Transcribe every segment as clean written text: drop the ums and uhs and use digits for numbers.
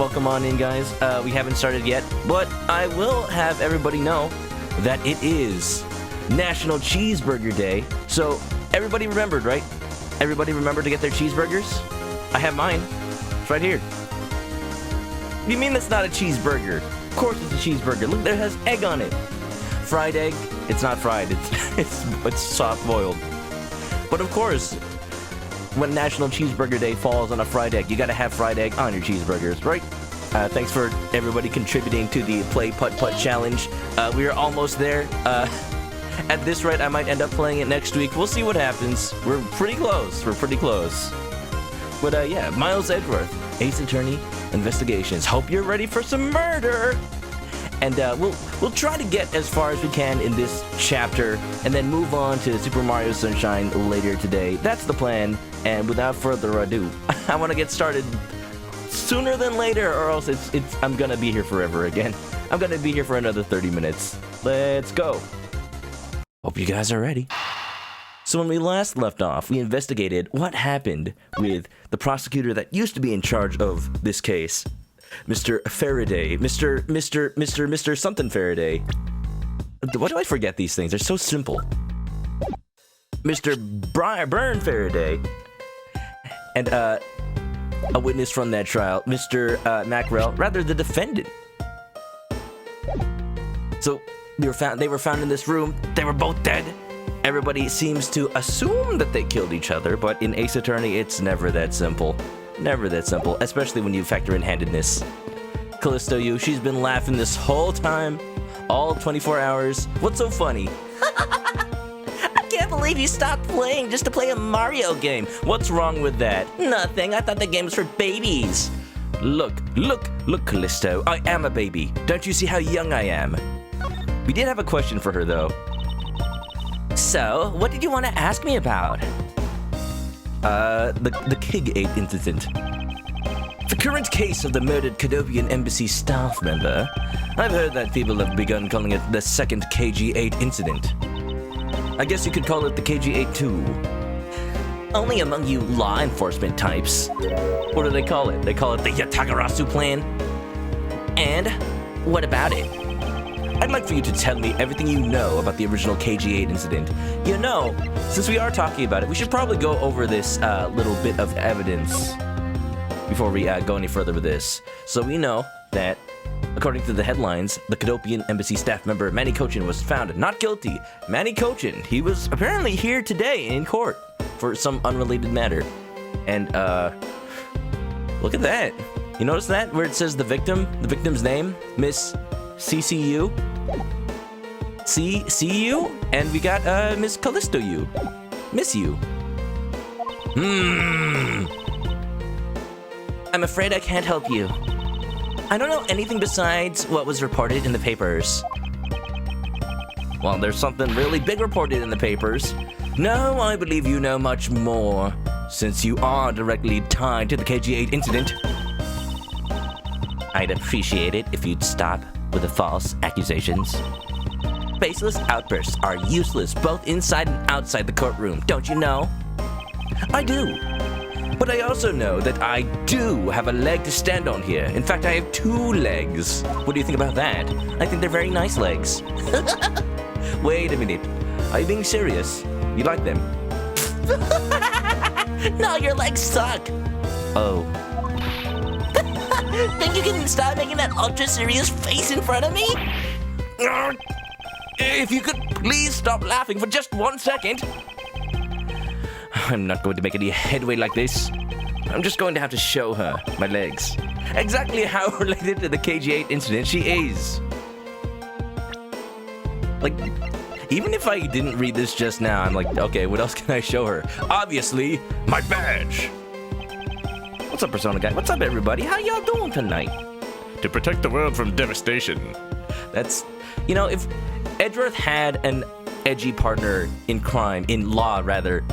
welcome on in, guys. We haven't started yet, but I will have everybody know that it is National Cheeseburger Day. So, everybody remembered, right? Everybody remembered to get their cheeseburgers? I have mine. It's right here. What do you mean that's not a cheeseburger? Of course it's a cheeseburger. Look, there has egg on it. Fried egg? It's not fried. It's soft boiled. But of course, when National Cheeseburger Day falls on a fried egg, you gotta have fried egg on your cheeseburgers, right? Thanks for everybody contributing to the Play Putt Putt Challenge. We are almost there. At this rate, I might end up playing it next week. We'll see what happens. We're pretty close. But yeah, Miles Edgeworth, Ace Attorney Investigations. Hope you're ready for some murder. And we'll try to get as far as we can in this chapter, and then move on to Super Mario Sunshine later today. That's the plan. And without further ado, I want to get started sooner than later, or else I'm gonna be here forever again. I'm gonna be here for another 30 minutes. Let's go. Hope you guys are ready. So when we last left off, we investigated what happened with the prosecutor that used to be in charge of this case. Mr. Faraday, Mr. something Faraday. Why do I forget these things? They're so simple. Mr. Byrne Faraday. And, a witness from that trial, Mr. Mackerel, rather the defendant. So, they were found in this room. They were both dead. Everybody seems to assume that they killed each other, but in Ace Attorney, it's never that simple. Never that simple, especially when you factor in handedness. Callisto, she's been laughing this whole time, all 24 hours. What's so funny? I can't believe you stopped playing just to play a Mario game. What's wrong with that? Nothing. I thought the game was for babies. Look, Callisto. I am a baby. Don't you see how young I am? We did have a question for her, though. So, what did you want to ask me about? The Kig 8 incident. The current case of the murdered Cadobian embassy staff member. I've heard that people have begun calling it the second KG-8 incident. I guess you could call it the KG-8 too. Only among you law enforcement types. What do they call it? They call it the Yatagarasu plan? And what about it? I'd like for you to tell me everything you know about the original KG-8 incident. You know, since we are talking about it, we should probably go over this little bit of evidence before we go any further with this. So we know that, according to the headlines, the Cadobian embassy staff member Manny Cochin was found not guilty. Manny Cochin, he was apparently here today in court for some unrelated matter. And, look at that. You notice that? Where it says the victim's name? Miss CCU? CCU? And we got, Miss Callisto U. Miss you. I'm afraid I can't help you. I don't know anything besides what was reported in the papers. Well, there's something really big reported in the papers. No, I believe you know much more, since you are directly tied to the KG-8 incident. I'd appreciate it if you'd stop with the false accusations. Baseless outbursts are useless both inside and outside the courtroom, don't you know? I do. But I also know that I do have a leg to stand on here. In fact, I have 2 legs. What do you think about that? I think they're very nice legs. Wait a minute. Are you being serious? You like them? No, your legs suck. Oh. Think you can stop making that ultra-serious face in front of me? If you could please stop laughing for just 1 second. I'm not going to make any headway like this. I'm just going to have to show her my legs. Exactly how related to the KG-8 incident she is. Like, even if I didn't read this just now, I'm like, okay, what else can I show her? Obviously, my badge. What's up, Persona Guy? What's up, everybody? How y'all doing tonight? To protect the world from devastation. That's, you know, if Edgeworth had an edgy partner in crime, in law, rather,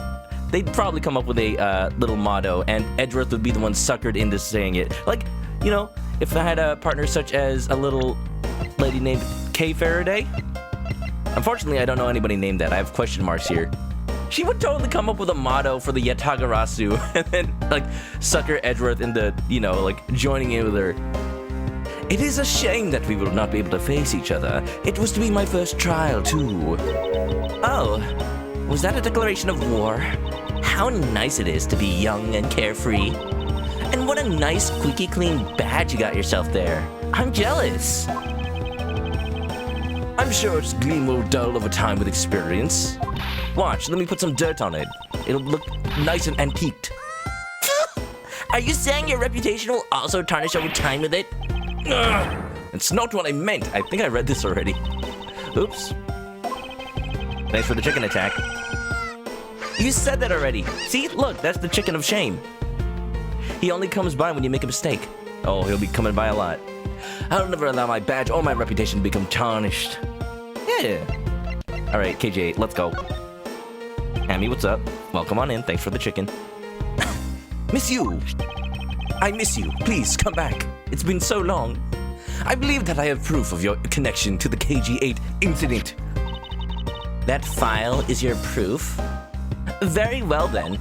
they'd probably come up with a little motto, and Edgeworth would be the one suckered into saying it. Like, you know, if I had a partner such as a little lady named Kay Faraday. Unfortunately, I don't know anybody named that. I have question marks here. She would totally come up with a motto for the Yatagarasu and then, like, sucker Edgeworth into, joining in with her. It is a shame that we will not be able to face each other. It was to be my first trial, too. Oh, was that a declaration of war? How nice it is to be young and carefree. And what a nice, squeaky clean badge you got yourself there. I'm jealous. I'm sure its gleam will dull over time with experience. Watch, let me put some dirt on it. It'll look nice and antiqued. Are you saying your reputation will also tarnish over time with it? It's not what I meant. I think I read this already. Oops. Thanks for the chicken attack. You said that already. See, look, that's the chicken of shame. He only comes by when you make a mistake. Oh, he'll be coming by a lot. I'll never allow my badge or my reputation to become tarnished. Yeah. Alright, KJ8, let's go. Hammy, what's up? Welcome on in. Thanks for the chicken. Miss you. I miss you. Please, come back. It's been so long. I believe that I have proof of your connection to the KG8 incident. That file is your proof? Very well then.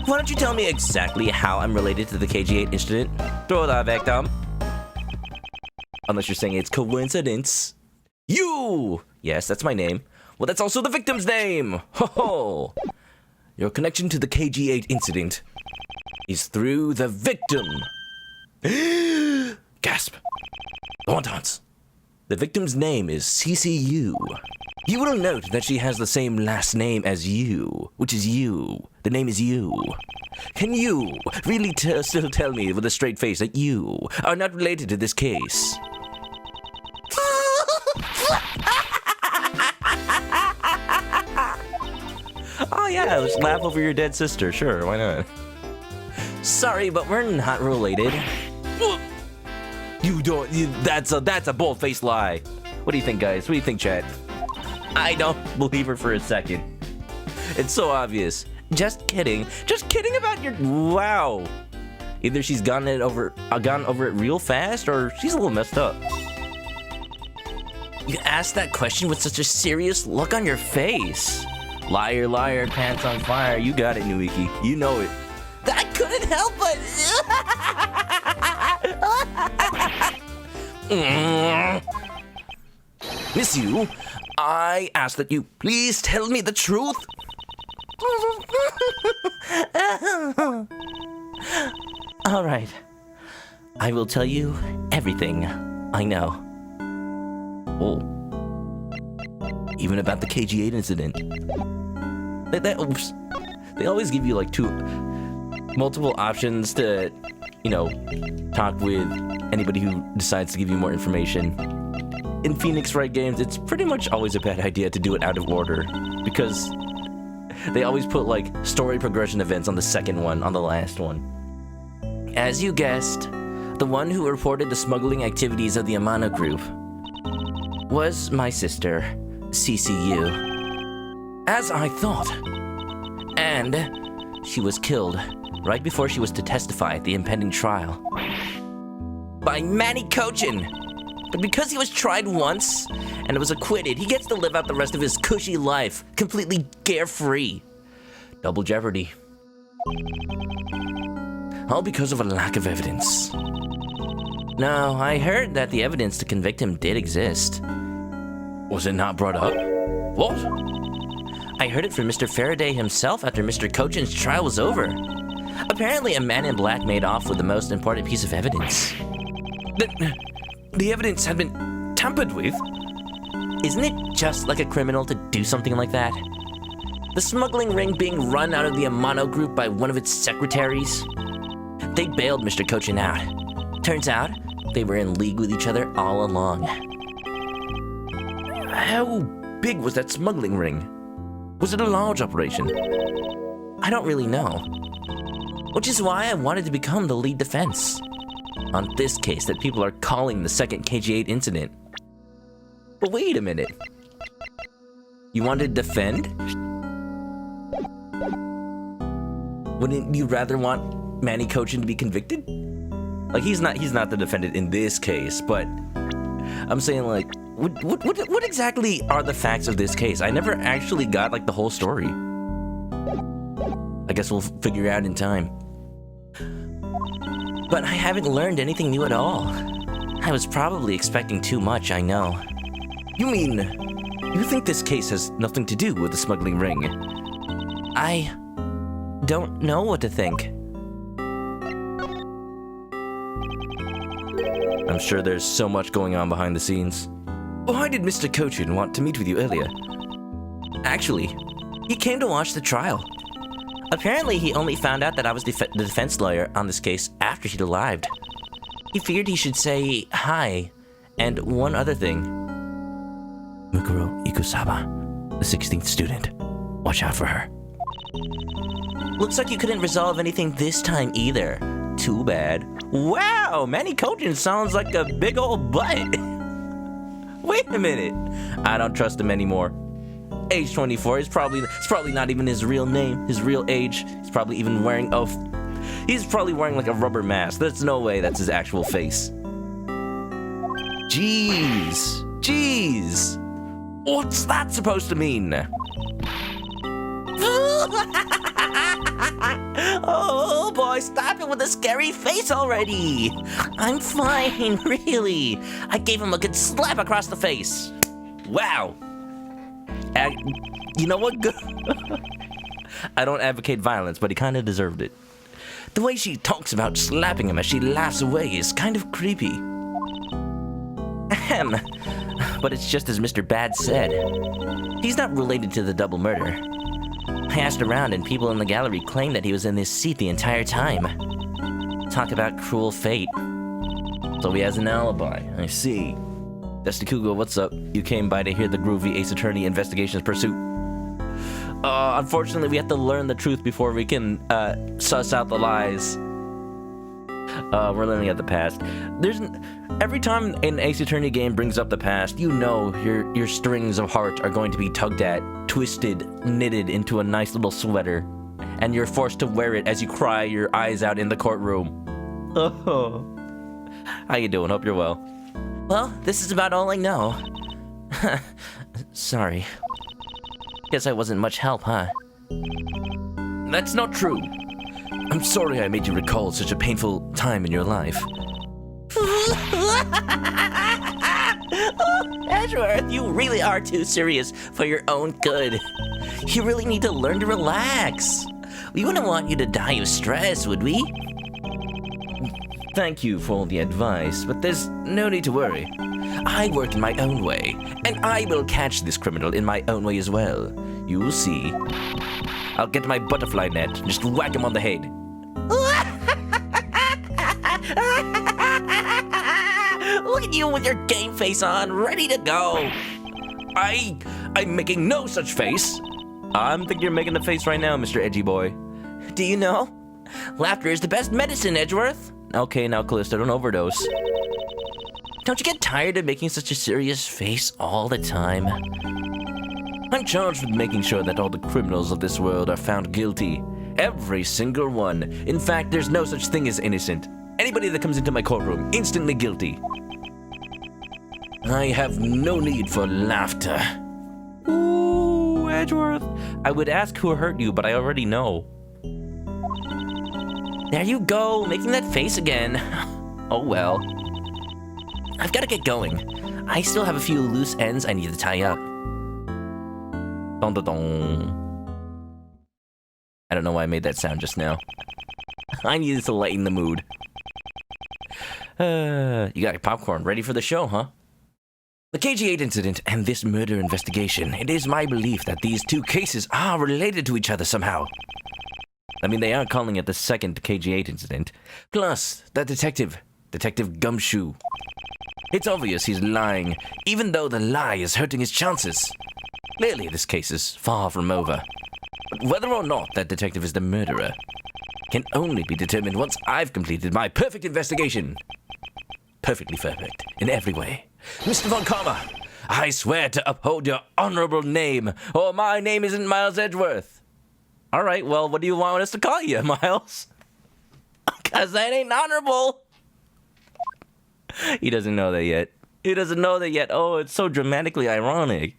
Why don't you tell me exactly how I'm related to the KG8 incident? Throw that victim. Unless you're saying it's coincidence. You! Yes, that's my name. Well, that's also the victim's name! Ho ho! Your connection to the KG8 incident is through the victim. Gasp. Wontons. The victim's name is CCU. You will note that she has the same last name as you, which is you. The name is you. Can you really still tell me with a straight face that you are not related to this case? Oh yeah, let's laugh over your dead sister. Sure, why not? Sorry, but we're not related. That's a bold-faced lie. What do you think, guys? What do you think, chat? I don't believe her for a second. It's so obvious. Just kidding. Just kidding about your... Wow. Either she's gone over it real fast, or she's a little messed up. You asked that question with such a serious look on your face. Liar, liar, pants on fire. You got it, Nuiki. You know it. I couldn't help it. Miss you, I ask that you please tell me the truth. All right. I will tell you everything I know. Oh. Even about the KG8 incident. Oops. They always give you like multiple options to, talk with anybody who decides to give you more information. In Phoenix Wright games, it's pretty much always a bad idea to do it out of order, because they always put like story progression events on the second one, on the last one. As you guessed, the one who reported the smuggling activities of the Amano group was my sister, CCU. As I thought. And she was killed right before she was to testify at the impending trial. By Manny Cochin! But because he was tried once and was acquitted, he gets to live out the rest of his cushy life, completely carefree. Double jeopardy. All because of a lack of evidence. No, I heard that the evidence to convict him did exist. Was it not brought up? What? I heard it from Mr. Faraday himself after Mr. Cochin's trial was over. Apparently a man in black made off with the most important piece of evidence. The evidence had been tampered with? Isn't it just like a criminal to do something like that? The smuggling ring being run out of the Amano group by one of its secretaries? They bailed Mr. Cochin out. Turns out, they were in league with each other all along. How big was that smuggling ring? Was it a large operation? I don't really know. Which is why I wanted to become the lead defense on this case that people are calling the second KG8 incident. But wait a minute. You want to defend? Wouldn't you rather want Manny Cochin to be convicted? Like, he's not the defendant in this case, but I'm saying, like, what exactly are the facts of this case? I never actually got, like, the whole story. guess we'll figure it out in time. But I haven't learned anything new at all. I was probably expecting too much, I know. You mean, you think this case has nothing to do with the smuggling ring? I don't know what to think. I'm sure there's so much going on behind the scenes. Why did Mr. Cochin want to meet with you earlier? Actually, he came to watch the trial. Apparently, he only found out that I was the defense lawyer on this case after he'd arrived. He figured he should say hi, and one other thing. Mukuro Ikusaba, the 16th student. Watch out for her. Looks like you couldn't resolve anything this time either. Too bad. Wow, Manny Cochin sounds like a big old butt. Wait a minute. I don't trust him anymore. Age 24 is probably not even his real name, his real age. He's probably wearing like a rubber mask. There's no way that's his actual face. Jeez. What's that supposed to mean? Oh boy, stop it with the scary face already. I'm fine, really. I gave him a good slap across the face. Wow. You know what? I don't advocate violence, but he kind of deserved it. The way she talks about slapping him as she laughs away is kind of creepy. Ahem. But it's just as Mr. Bad said. He's not related to the double murder. I asked around and people in the gallery claimed that he was in this seat the entire time. Talk about cruel fate. So he has an alibi, I see. Destikugo, what's up? You came by to hear the groovy Ace Attorney investigations pursuit. Unfortunately, we have to learn the truth before we can suss out the lies. We're learning at the past. Every time an Ace Attorney game brings up the past, you know your strings of heart are going to be tugged at, twisted, knitted into a nice little sweater, and you're forced to wear it as you cry your eyes out in the courtroom. Oh. How you doing? Hope you're well. Well, this is about all I know. Sorry. Guess I wasn't much help, huh? That's not true. I'm sorry I made you recall such a painful time in your life. Edgeworth, you really are too serious for your own good. You really need to learn to relax. We wouldn't want you to die of stress, would we? Thank you for all the advice, but there's no need to worry. I work in my own way, and I will catch this criminal in my own way as well. You'll see. I'll get my butterfly net and just whack him on the head. Look at you with your game face on, ready to go. I'm making no such face. I'm thinking you're making the face right now, Mr. Edgy Boy. Do you know? Laughter is the best medicine, Edgeworth. Okay, now, Callisto, don't overdose. Don't you get tired of making such a serious face all the time? I'm charged with making sure that all the criminals of this world are found guilty. Every single one. In fact, there's no such thing as innocent. Anybody that comes into my courtroom, instantly guilty. I have no need for laughter. Ooh, Edgeworth. I would ask who hurt you, but I already know. There you go, making that face again. Oh well. I've got to get going. I still have a few loose ends I need to tie up. Dun dun dun. I don't know why I made that sound just now. I needed to lighten the mood. You got your popcorn ready for the show, huh? The KG8 incident and this murder investigation. It is my belief that these two cases are related to each other somehow. I mean, they are calling it the second KG8 incident. Plus, the detective, Detective Gumshoe. It's obvious he's lying, even though the lie is hurting his chances. Clearly, this case is far from over. But whether or not that detective is the murderer can only be determined once I've completed my perfect investigation. Perfectly perfect, in every way. Mr. Von Karma, I swear to uphold your honorable name, or my name isn't Miles Edgeworth. All right, well, what do you want us to call you, Miles? Because that ain't honorable. He doesn't know that yet. He doesn't know that yet. Oh, it's so dramatically ironic.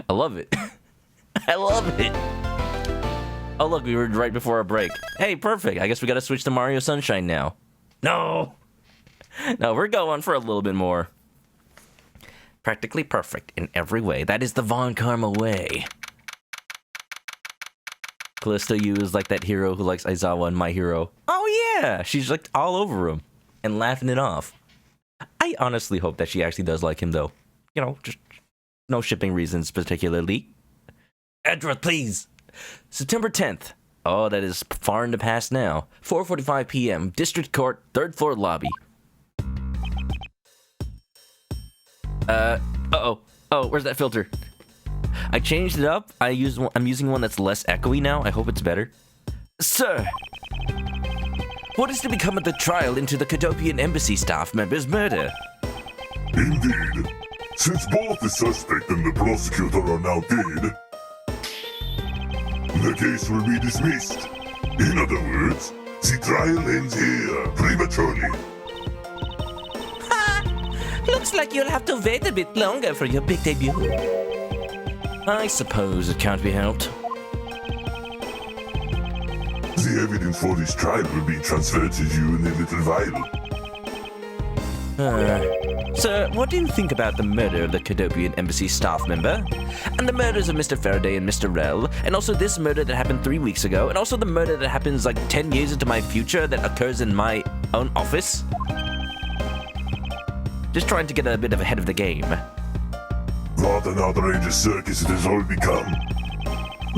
I love it. I love it. Oh, look, we were right before a break. Hey, perfect. I guess we gotta switch to Mario Sunshine now. No! No, we're going for a little bit more. Practically perfect in every way. That is the Von Karma way. Callisto Yu is like that hero who likes Aizawa and My Hero. Oh yeah! She's like all over him and laughing it off. I honestly hope that she actually does like him though. You know, just no shipping reasons particularly. Edward, please! September 10th. Oh, that is far in the past now. 4:45 p.m. District Court, 3rd floor lobby. Uh-oh. Oh, where's that filter? I changed it up. I'm using one that's less echoey now. I hope it's better. Sir! What is to become of the trial into the Cadopian embassy staff member's murder? Indeed. Since both the suspect and the prosecutor are now dead, the case will be dismissed. In other words, the trial ends here, prematurely. Ha! Looks like you'll have to wait a bit longer for your big debut. I suppose it can't be helped. The evidence for this trial will be transferred to you in a little while. Sir, what do you think about the murder of the Cadopian embassy staff member? And the murders of Mr. Faraday and Mr. Rell? And also this murder that happened 3 weeks ago? And also the murder that happens like 10 years into my future that occurs in my own office? Just trying to get a bit of ahead of the game. What an outrageous circus it has all become.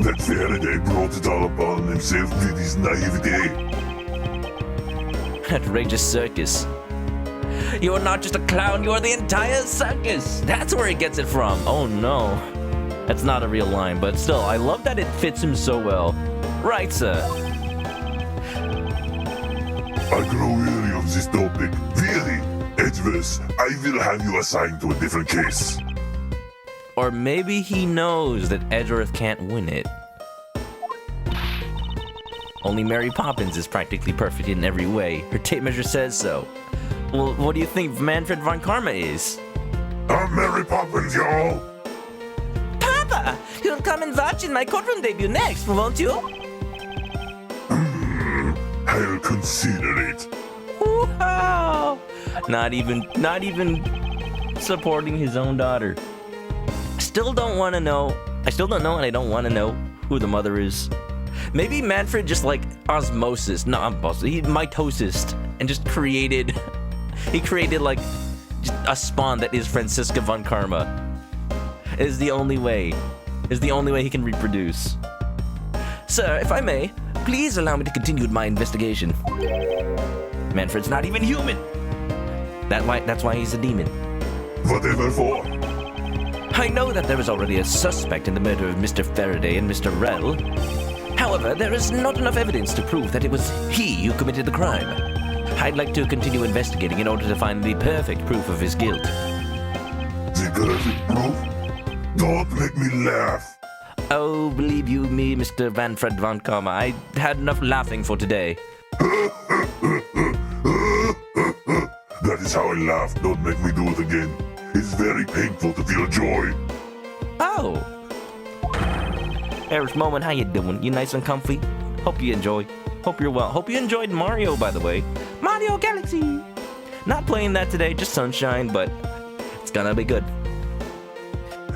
That Faraday brought it all upon himself with his naivete. Outrageous circus. You are not just a clown, you are the entire circus! That's where he gets it from. Oh no. That's not a real line, but still, I love that it fits him so well. Right, sir. I grow weary of this topic. Weary. Edgeverse, I will have you assigned to a different case. Or maybe he knows that Edgeworth can't win it. Only Mary Poppins is practically perfect in every way. Her tape measure says so. Well, what do you think Manfred von Karma is? I'm Mary Poppins, y'all. Papa, you'll come and watch in my courtroom debut next, won't you? I'll consider it. Wow! Not even supporting his own daughter. I still don't know, and I don't want to know who the mother is. Maybe Manfred just like osmosis, he mitosis, and just created, he created like just a spawn that is Franziska von Karma. Is the only way he can reproduce. Sir, if I may, please allow me to continue with my investigation. Manfred's not even human. That's why he's a demon. Whatever for. I know that there is already a suspect in the murder of Mr. Faraday and Mr. Rell. However, there is not enough evidence to prove that it was he who committed the crime. I'd like to continue investigating in order to find the perfect proof of his guilt. The perfect proof? Don't make me laugh. Oh, believe you me, Mr. Manfred von Karma, I had enough laughing for today. That is how I laugh. Don't make me do it again. It's very painful to feel joy. Oh. Eric Moment, how you doing? You nice and comfy? Hope you enjoy. Hope you're well. Hope you enjoyed Mario, by the way. Mario Galaxy! Not playing that today, just Sunshine, but it's gonna be good.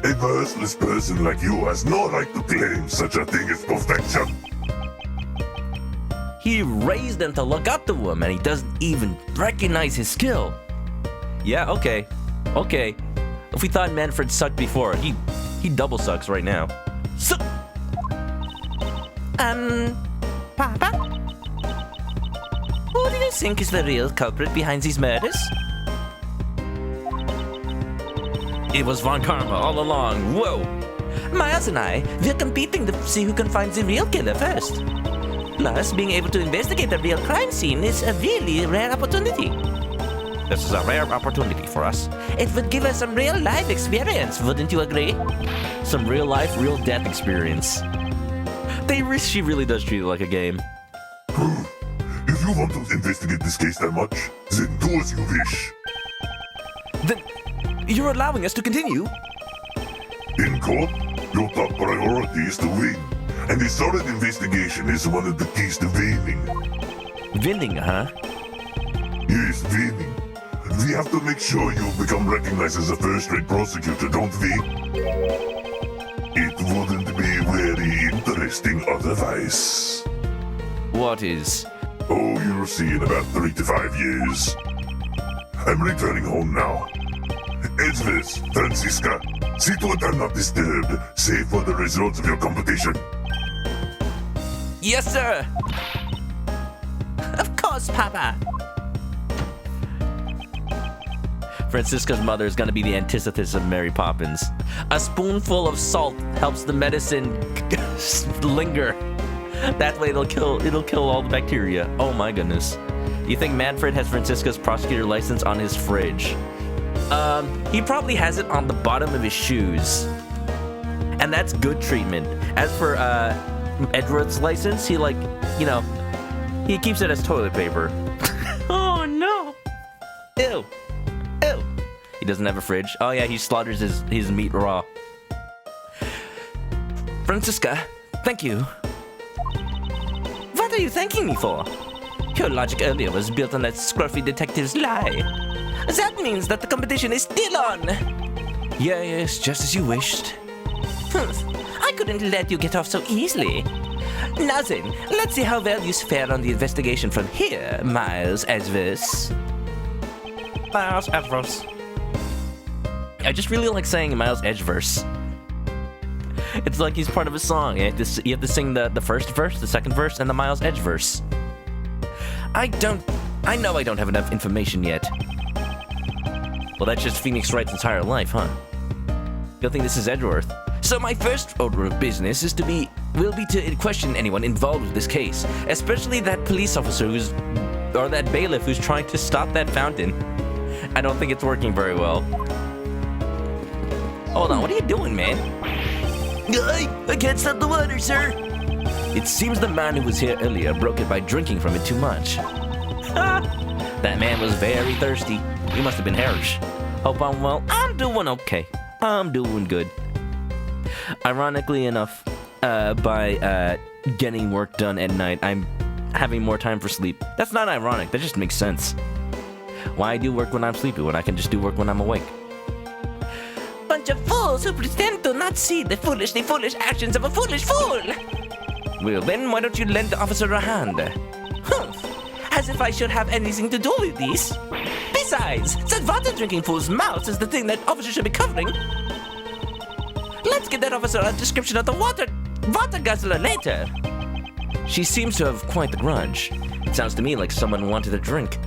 A merciless person like you has no right to claim such a thing as perfection. He raised them to look up to him, and he doesn't even recognize his skill. Yeah, okay. Okay. If we thought Manfred sucked before, he double sucks right now. So Papa? Who do you think is the real culprit behind these murders? it was Von Karma all along. Whoa! Miles and I, we're competing to see who can find the real killer first. Plus, being able to investigate the real crime scene is a really rare opportunity. This is a rare opportunity for us. It would give us some real-life experience, wouldn't you agree? Some real life, real death experience. She really does treat it like a game. If you want to investigate this case that much, then do as you wish. Then you're allowing us to continue? In court, your top priority is to win. And a solid investigation is one of the keys to winning. Vending, huh? Yes, winning. We have to make sure you become recognized as a first-rate prosecutor, don't we? It wouldn't be very interesting otherwise. What is? Oh, you'll see in about 3 to 5 years. I'm returning home now. Edvis, Francisca, see to it I'm not disturbed, save for the results of your competition. Yes, sir! Of course, Papa! Francisca's mother is gonna be the antithesis of Mary Poppins. A spoonful of salt helps the medicine linger. That way it'll kill all the bacteria. Oh my goodness. You think Manfred has Francisca's prosecutor license on his fridge? He probably has it on the bottom of his shoes. And that's good treatment. As for Edward's license, he he keeps it as toilet paper. Oh no. Ew. Ew. He doesn't have a fridge. Oh yeah, he slaughters his meat raw. Francisca, thank you. What are you thanking me for? Your logic earlier was built on that scruffy detective's lie. That means that the competition is still on. Yes, just as you wished. I couldn't let you get off so easily. Now then, let's see how well you fare on the investigation from here, Miles Edgeverse. Miles Edgeverse. I just really like saying Miles Edgeverse. It's like he's part of a song. You have to sing the first verse, the second verse, and the Miles Edge verse. I know I don't have enough information yet. Well, that's just Phoenix Wright's entire life, huh? You'll think this is Edgeworth. So my first order of business will be to question anyone involved with this case, especially that police officer or that bailiff who's trying to stop that fountain. I don't think it's working very well. Hold on, what are you doing, man? I can't stop the water, sir. It seems the man who was here earlier broke it by drinking from it too much. That man was very thirsty. He must have been harsh. Hope I'm well. I'm doing okay. I'm doing good. Ironically enough, by getting work done at night, I'm having more time for sleep. That's not ironic. That just makes sense. Why do work when I'm sleepy when I can just do work when I'm awake? Bunch of fools who pretend to not see the foolish actions of a foolish fool. Well, then why don't you lend the officer a hand? As if I should have anything to do with this. Besides, that water-drinking fool's mouth is the thing that officer should be covering. Let's get that officer a description of the water guzzler later. She seems to have quite the grudge. It sounds to me like someone wanted a drink.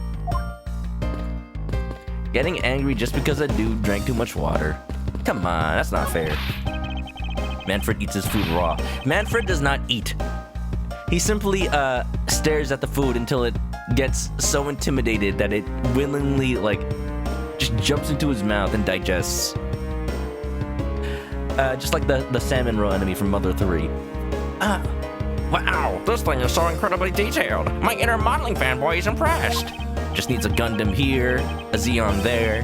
Getting angry just because a dude drank too much water. Come on, that's not fair. Manfred eats his food raw. Manfred does not eat. He simply stares at the food until it gets so intimidated that it willingly, just jumps into his mouth and digests. Just like the salmon roe enemy from Mother 3. Wow, this thing is so incredibly detailed. My inner modeling fanboy is impressed. Just needs a Gundam here, a Xeon there,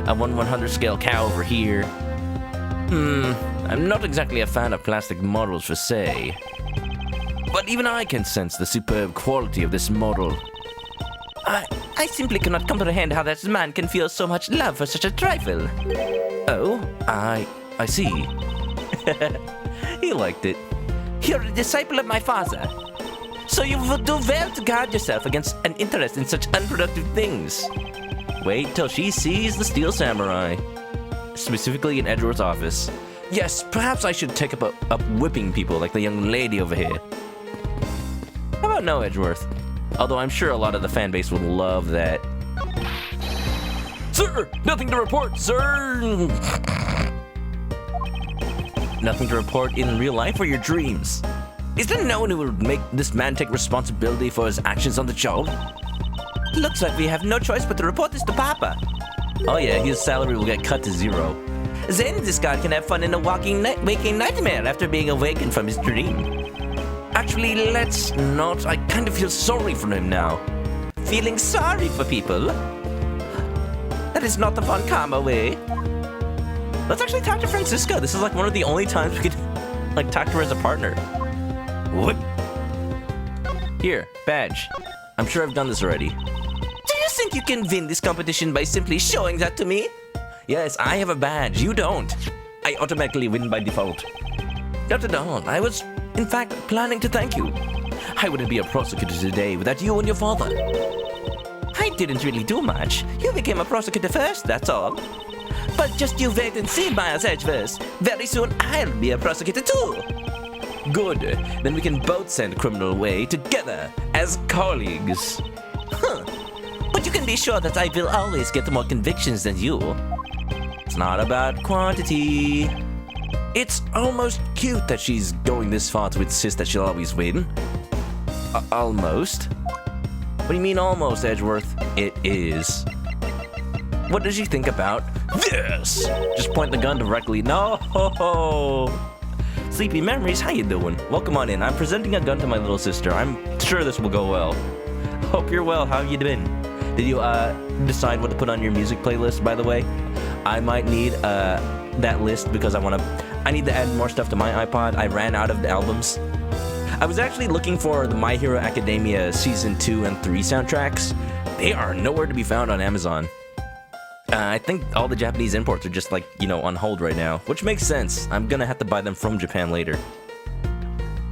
a 1/100 scale cow over here. I'm not exactly a fan of plastic models per se, but even I can sense the superb quality of this model. I simply cannot comprehend how that man can feel so much love for such a trifle. Oh, I see. He liked it. You're a disciple of my father, so you will do well to guard yourself against an interest in such unproductive things. Wait till she sees the Steel Samurai, specifically in Edward's office. Yes, perhaps I should take up whipping people like the young lady over here. How about no, Edgeworth? Although I'm sure a lot of the fan base would love that. Sir, nothing to report, sir. Nothing to report in real life or your dreams? Is there no one who would make this man take responsibility for his actions on the job? Looks like we have no choice but to report this to Papa. Oh yeah, his salary will get cut to 0. Then this guy can have fun in a waking nightmare after being awakened from his dream. Actually, let's not. I kind of feel sorry for him now. Feeling sorry for people? That is not the Von Karma way. Let's actually talk to Francisco. This is like one of the only times we could Like, talk to her as a partner. What? Here, badge. I'm sure I've done this already. Do you think you can win this competition by simply showing that to me? Yes, I have a badge. You don't. I automatically win by default. Not at all. I was, in fact, planning to thank you. I wouldn't be a prosecutor today without you and your father. I didn't really do much. You became a prosecutor first, that's all. But just you wait and see, Miles Edgeworth. Very soon I'll be a prosecutor too. Good. Then we can both send a criminal away together as colleagues. Huh. But you can be sure that I will always get more convictions than you. It's not about quantity. It's almost cute that she's going this far to insist that she'll always win. Almost? What do you mean almost, Edgeworth? It is. What does she think about this? Just point the gun directly. No! Sleepy Memories, how you doing? Welcome on in. I'm presenting a gun to my little sister. I'm sure this will go well. Hope you're well. How have you been? Did you decide what to put on your music playlist, by the way? I might need that list because I need to add more stuff to my iPod. I ran out of the albums. I was actually looking for the My Hero Academia Season 2 and 3 soundtracks. They are nowhere to be found on Amazon. I think all the Japanese imports are just on hold right now, which makes sense. I'm gonna have to buy them from Japan later.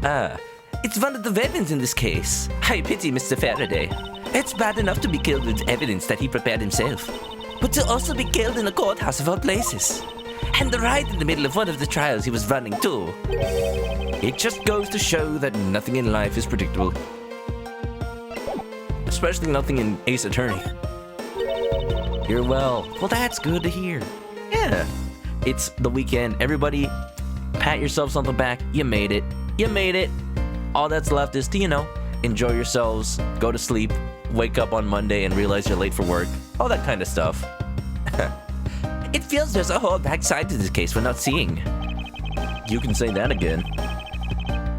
It's one of the weapons in this case. I pity Mr. Faraday. It's bad enough to be killed with evidence that he prepared himself, but to also be killed in a courthouse of all places. And right in the middle of one of the trials he was running too. It just goes to show that nothing in life is predictable. Especially nothing in Ace Attorney. You're well. Well, that's good to hear. Yeah. It's the weekend. Everybody, pat yourselves on the back. You made it. You made it. All that's left is to, enjoy yourselves, go to sleep, wake up on Monday and realize you're late for work. All that kind of stuff. It feels there's a whole backside to this case we're not seeing. You can say that again.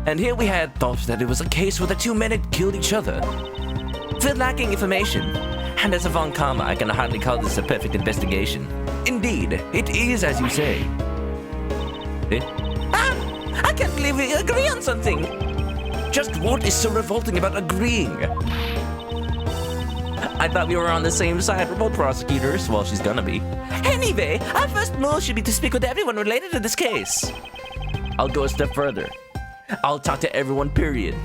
And here we had thought that it was a case where the two men had killed each other. We're lacking information. And as a Von Karma, I can hardly call this a perfect investigation. Indeed, it is as you say. Eh? I can't believe we agree on something. Just what is so revolting about agreeing? I thought we were on the same side. We're both prosecutors. Well, she's gonna be. Anyway, our first move should be to speak with everyone related to this case. I'll go a step further. I'll talk to everyone, period.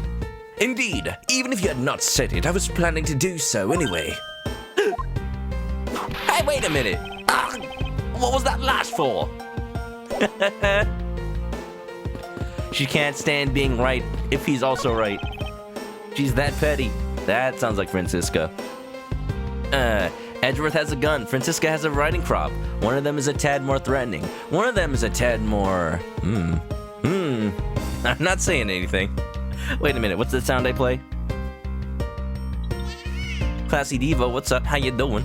Indeed, even if you had not said it, I was planning to do so anyway. Hey, wait a minute. What was that lash for? She can't stand being right if he's also right. She's that petty. That sounds like Francisca. Edgeworth has a gun. Francisca has a riding crop. One of them is a tad more threatening. One of them is a tad more... I'm not saying anything. Wait a minute, what's the sound I play? Classy Devo, what's up? How you doing?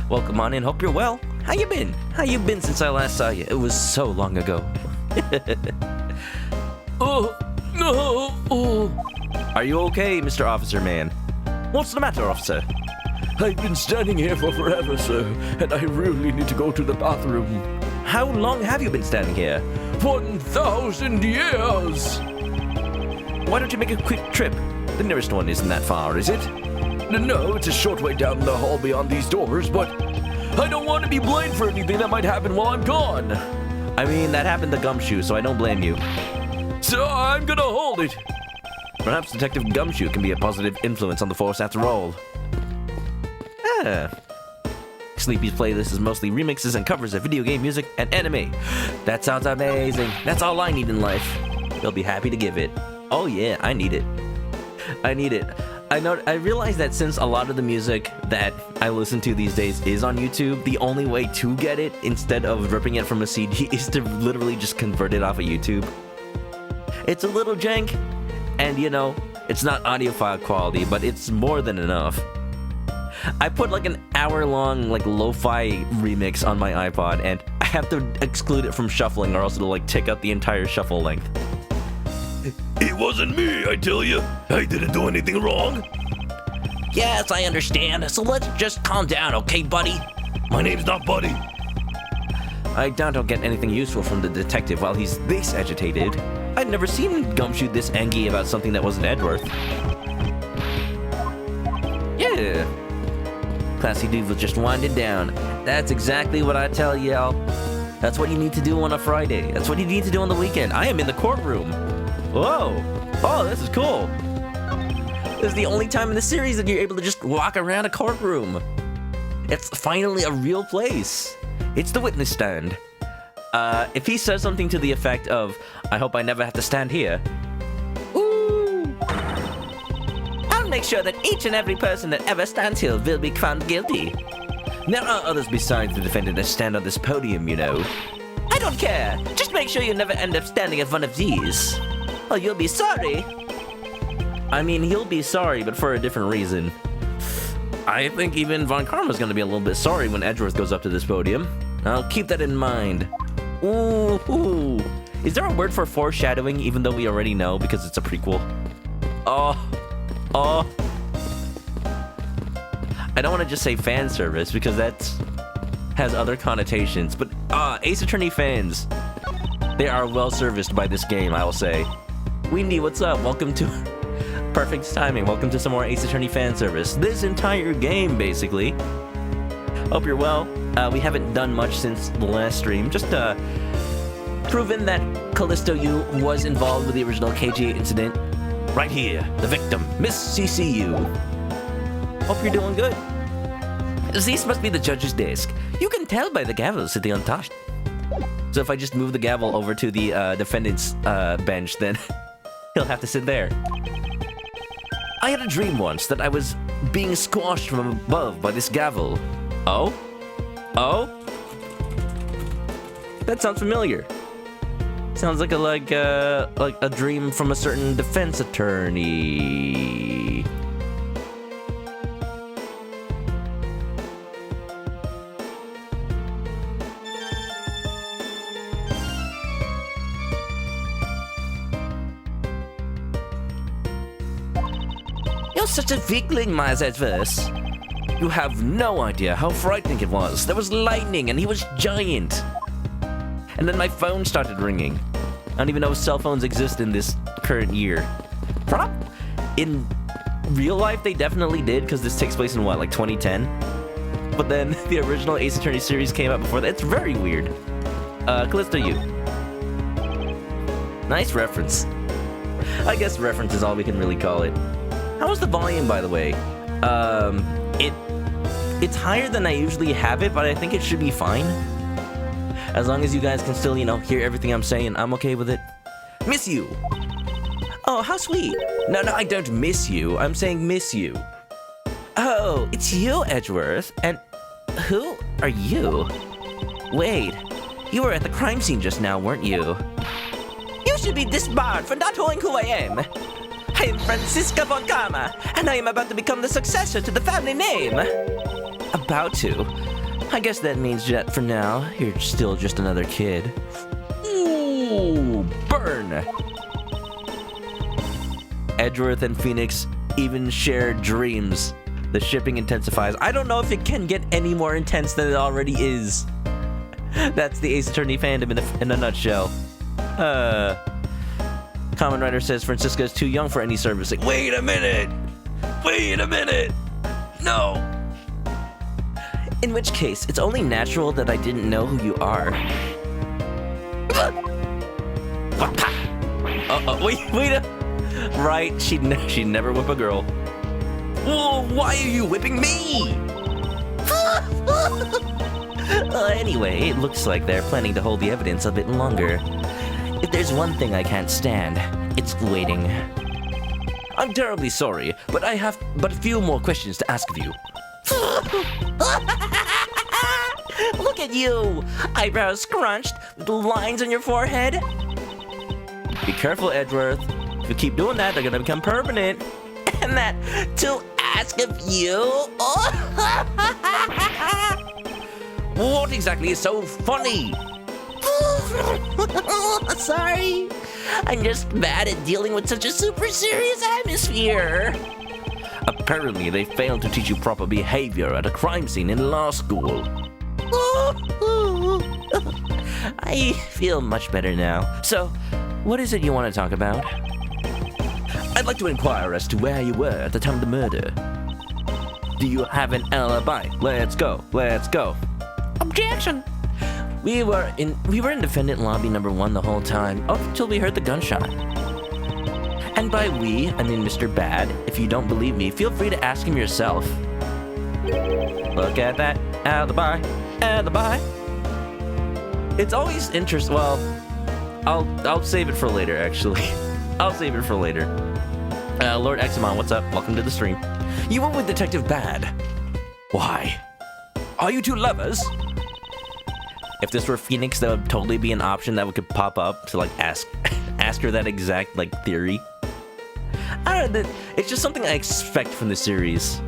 Welcome on in, hope you're well. How you been? How you been since I last saw you? It was so long ago. Oh, no, oh. Are you okay, Mr. Officer Man? What's the matter, officer? I've been standing here for forever, sir, and I really need to go to the bathroom. How long have you been standing here? 1,000 years! Why don't you make a quick trip? The nearest one isn't that far, is it? No, it's a short way down the hall beyond these doors, but I don't want to be blamed for anything that might happen while I'm gone. I mean, that happened to Gumshoe, so I don't blame you. So I'm gonna hold it. Perhaps Detective Gumshoe can be a positive influence on the force after all. Sleepy's playlist is mostly remixes and covers of video game music and anime. That sounds amazing. That's all I need in life. They'll be happy to give it. Oh yeah, I need it. I need it. I realize that since a lot of the music that I listen to these days is on YouTube, the only way to get it, instead of ripping it from a CD, is to literally just convert it off of YouTube. It's a little jank, and it's not audiophile quality, but it's more than enough. I put like an hour-long lo-fi remix on my iPod, and I have to exclude it from shuffling or else it'll tick up the entire shuffle length. It wasn't me, I tell you. I didn't do anything wrong. Yes, I understand. So let's just calm down, okay, buddy? My name's not Buddy. I doubt I'll get anything useful from the detective while he's this agitated. I'd never seen Gumshoe this angry about something that wasn't Edgeworth. Yeah. Classy dude was just winding down. That's exactly what I tell y'all. That's what you need to do on a Friday. That's what you need to do on the weekend. I am in the courtroom. Whoa. Oh, this is cool. This is the only time in the series that you're able to just walk around a courtroom. It's finally a real place. It's the witness stand. If he says something to the effect of, I hope I never have to stand here. Ooh. I'll make sure that each and every person that ever stands here will be found guilty. There are others besides the defendant that stand on this podium, you know. I don't care. Just make sure you never end up standing at one of these. Or you'll be sorry. I mean, he'll be sorry, but for a different reason. I think even Von Karma's gonna be a little bit sorry when Edgeworth goes up to this podium. I'll keep that in mind. Ooh. Is there a word for foreshadowing, even though we already know because it's a prequel? Oh. I don't want to just say fan service because that has other connotations, but Ace Attorney fans, they are well serviced by this game, I will say. Windy, what's up? Welcome to perfect timing. Welcome to some more Ace Attorney fan service. This entire game, basically. Hope you're well. We haven't done much since the last stream. Just proven that Callisto U was involved with the original KG incident. Right here, the victim, Miss CCU. Hope you're doing good. This must be the judge's desk. You can tell by the gavel sitting untouched. So if I just move the gavel over to the defendant's bench, then he'll have to sit there. I had a dream once that I was being squashed from above by this gavel. Oh? That sounds familiar. Sounds like a dream from a certain defense attorney. You're such a weakling, Miles Adverse. You have no idea how frightening it was. There was lightning and he was giant. And then my phone started ringing. I don't even know if cell phones exist in this current year. In real life, they definitely did, because this takes place in what, like 2010? But then the original Ace Attorney series came out before that. It's very weird. Callisto U. Nice reference. I guess reference is all we can really call it. How was the volume, by the way? It's higher than I usually have it, but I think it should be fine. As long as you guys can still, hear everything I'm saying, I'm okay with it. Miss you. Oh, how sweet. No, I don't miss you. I'm saying miss you. Oh, it's you, Edgeworth. And who are you? Wait, you were at the crime scene just now, weren't you? You should be disbarred for not knowing who I am. I am Franziska von Karma, and I am about to become the successor to the family name. About to? I guess that means that for now, you're still just another kid. Ooh, burn! Edgeworth and Phoenix even share dreams. The shipping intensifies. I don't know if it can get any more intense than it already is. That's the Ace Attorney fandom in a nutshell. Common Writer says Francisca is too young for any servicing. Wait a minute! No! In which case, it's only natural that I didn't know who you are. Wait. Right, she'd never whip a girl. Whoa, why are you whipping me? Anyway, it looks like they're planning to hold the evidence a bit longer. If there's one thing I can't stand, it's waiting. I'm terribly sorry, but I have but a few more questions to ask of you. Look at you! Eyebrows scrunched, with lines on your forehead. Be careful, Edgeworth. If you keep doing that, they're gonna become permanent. And that to ask of you? What exactly is so funny? Sorry. I'm just bad at dealing with such a super serious atmosphere. Apparently, they failed to teach you proper behavior at a crime scene in law school. I feel much better now. So, What is it you want to talk about? I'd like to inquire as to where you were at the time of the murder. Do you have an alibi? Let's go. Let's go. Objection! We were in defendant lobby number 1 the whole time, up until we heard the gunshot. And by we, I mean Mr. Bad. If you don't believe me, feel free to ask him yourself. Look at that. Alibi. Alibi. It's always interesting. Well, I'll save it for later, actually. I'll save it for later. Lord Examon, what's up? Welcome to the stream. You went with Detective Bad. Why? Are you two lovers? If this were Phoenix, that would totally be an option that we could pop up to like ask her that exact like theory. I don't know, it's just something I expect from the series.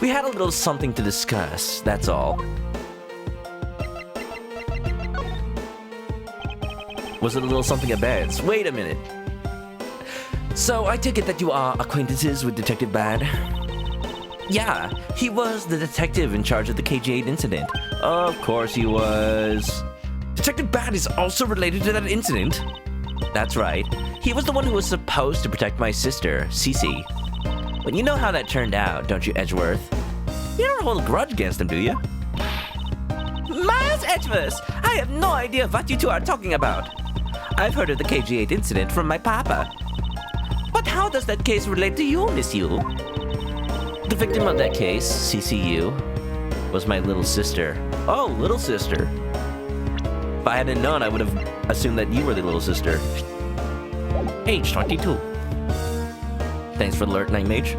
We had a little something to discuss, that's all. Was it a little something at Bad's? Wait a minute. So I take it that you are acquaintances with Detective Bad? Yeah, he was the detective in charge of the KG8 incident. Of course he was. Detective Bad is also related to that incident? That's right. He was the one who was supposed to protect my sister, Cece. But you know how that turned out, don't you, Edgeworth? You don't hold a grudge against him, do you? Miles Edgeworth! I have no idea what you two are talking about. I've heard of the KG8 incident from my papa. But how does that case relate to you, Miss Yu? The victim of that case, CCU, was my little sister. Oh, little sister. If I hadn't known, I would have assumed that you were the little sister. Age 22. Thanks for the alert, Night Mage.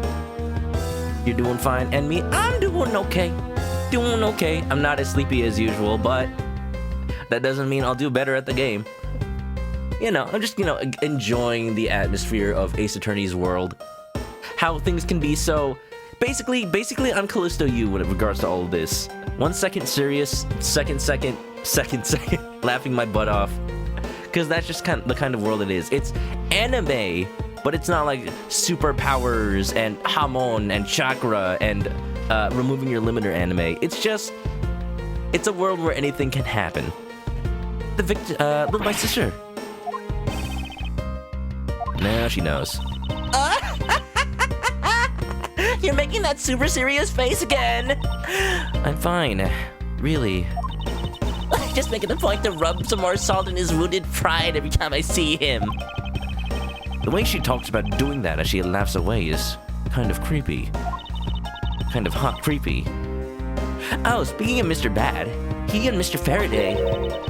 You're doing fine, and me? I'm doing okay. Doing okay. I'm not as sleepy as usual, but that doesn't mean I'll do better at the game. You know, I'm just, enjoying the atmosphere of Ace Attorney's world. How things can be so... Basically, I'm Callisto U with regards to all of this. 1 second serious, second, laughing my butt off. Because that's just the kind of world it is. It's anime, but it's not like superpowers and Hamon and chakra and removing your limiter anime. It's a world where anything can happen. Look, my sister. Now she knows. You're making that super serious face again. I'm fine. Really. Just making the point to rub some more salt in his wounded pride every time I see him. The way she talks about doing that as she laughs away is kind of creepy. Kind of hot creepy. Oh, speaking of Mr. Bad, he and Mr. Faraday,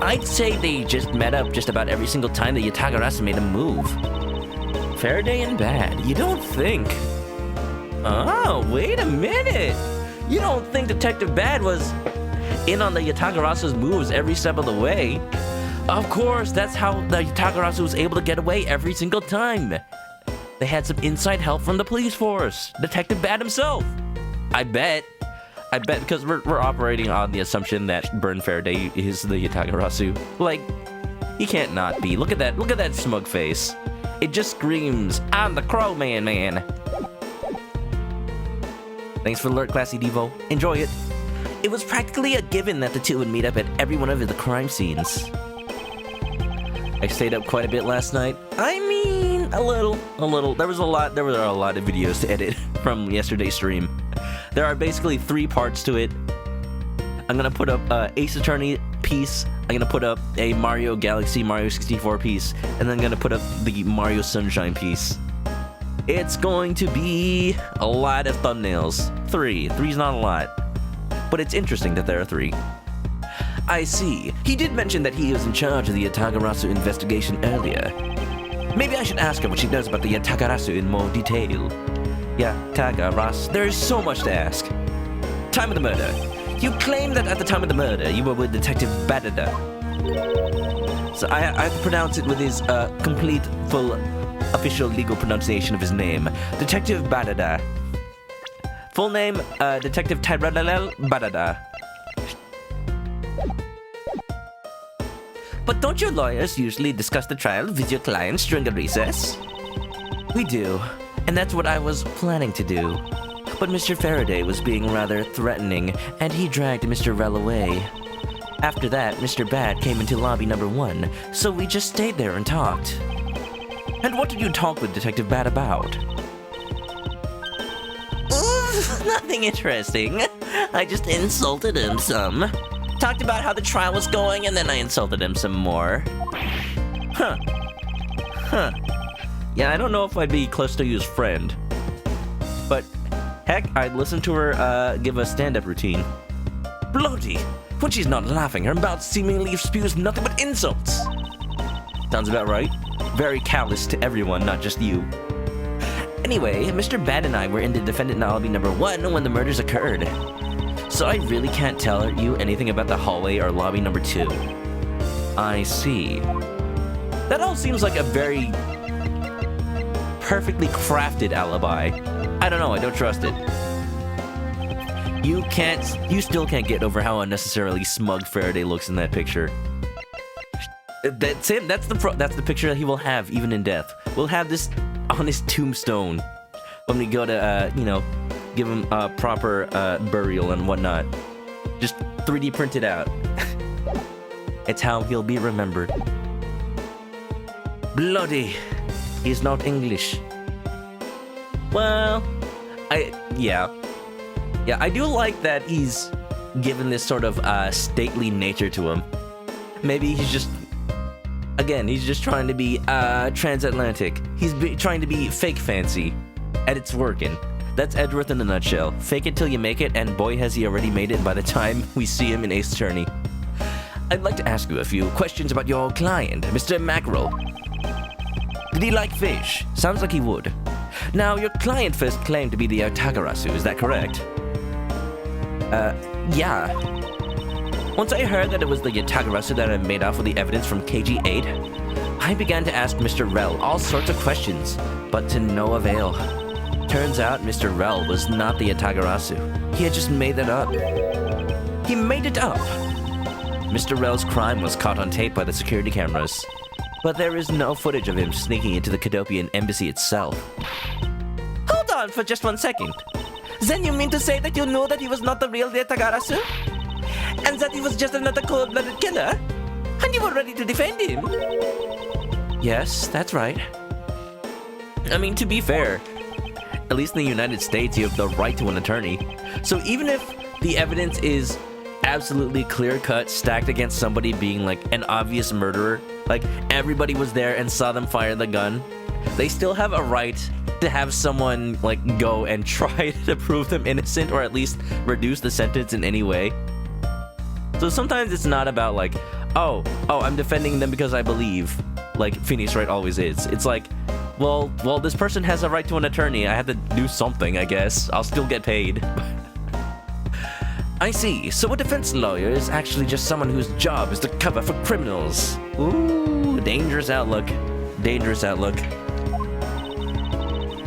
I'd say they just met up just about every single time that Yatagarasu made a move. Faraday and Bad, you don't think... Oh, wait a minute! You don't think Detective Bad was in on the Yatagarasu's moves every step of the way? Of course, that's how the Yatagarasu was able to get away every single time. They had some inside help from the police force, Detective Bad himself. I bet because we're operating on the assumption that Burn Faraday is the Yatagarasu. Like, he can't not be. Look at that smug face. It just screams, I'm the Crow Man. Thanks for the alert, Classy Devo. Enjoy it. It was practically a given that the two would meet up at every one of the crime scenes. I stayed up quite a bit last night. I mean, a little. There were a lot of videos to edit from yesterday's stream. There are basically 3 parts to it. I'm gonna put up Ace Attorney piece. I'm gonna put up a Mario Galaxy, Mario 64 piece, and then I'm gonna put up the Mario Sunshine piece. It's going to be a lot of thumbnails. 3. 3's not a lot. But it's interesting that there are 3. I see. He did mention that he was in charge of the Yatagarasu investigation earlier. Maybe I should ask her what she knows about the Yatagarasu in more detail. Yatagarasu. There is so much to ask. Time of the murder. You claim that at the time of the murder, you were with Detective Badada. So I have to pronounce it with his complete, full, official legal pronunciation of his name. Detective Badada. Full name, Detective Tyralel Badada. But don't your lawyers usually discuss the trial with your clients during a recess? We do, and that's what I was planning to do. But Mr. Faraday was being rather threatening, and he dragged Mr. Rel away. After that, Mr. Bad came into lobby number 1, so we just stayed there and talked. And what did you talk with Detective Bat about? Nothing interesting. I just insulted him some. Talked about how the trial was going, and then I insulted him some more. Huh. Yeah, I don't know if I'd be close to you as friend. But, heck, I'd listen to her give a stand-up routine. Bloody! When she's not laughing, her mouth seemingly spews nothing but insults. Sounds about right. Very callous to everyone, not just you. Anyway, Mr. Bad and I were in the defendant lobby number 1 when the murders occurred. So I really can't tell you anything about the hallway or lobby number 2. I see. That all seems like a very perfectly crafted alibi. I don't know, I don't trust it. You still can't get over how unnecessarily smug Faraday looks in that picture. That's him, that's the picture that he will have even in death. We'll have this on his tombstone when we go to, give him a proper burial and whatnot. Just 3D print it out. It's how he'll be remembered. Bloody. He's not English. Well, yeah, I do like that he's given this sort of stately nature to him. Maybe he's just trying to be transatlantic. He's trying to be fake fancy, and it's working. That's Edgeworth in a nutshell. Fake it till you make it, and boy has he already made it by the time we see him in Ace Attorney. I'd like to ask you a few questions about your client, Mr. Mackerel. Did he like fish? Sounds like he would. Now, your client first claimed to be the Otagarasu, is that correct? Yeah. Once I heard that it was the Yatagarasu that had made off with the evidence from KG-8, I began to ask Mr. Rel all sorts of questions, but to no avail. Turns out Mr. Rel was not the Yatagarasu. He had just made that up. He made it up! Mr. Rel's crime was caught on tape by the security cameras, but there is no footage of him sneaking into the Cadopian embassy itself. Hold on for just 1 second. Then you mean to say that you knew that he was not the real Yatagarasu? And that he was just another cold-blooded killer? And you were ready to defend him? Yes, that's right. I mean, to be fair, at least in the United States, you have the right to an attorney. So even if the evidence is absolutely clear-cut, stacked against somebody being like an obvious murderer, like everybody was there and saw them fire the gun, they still have a right to have someone like go and try to prove them innocent or at least reduce the sentence in any way. So sometimes it's not about like, oh, I'm defending them because I believe, like Phoenix Wright always is. It's like, well, this person has a right to an attorney. I have to do something, I guess. I'll still get paid. I see. So a defense lawyer is actually just someone whose job is to cover for criminals. Ooh, dangerous outlook. Dangerous outlook.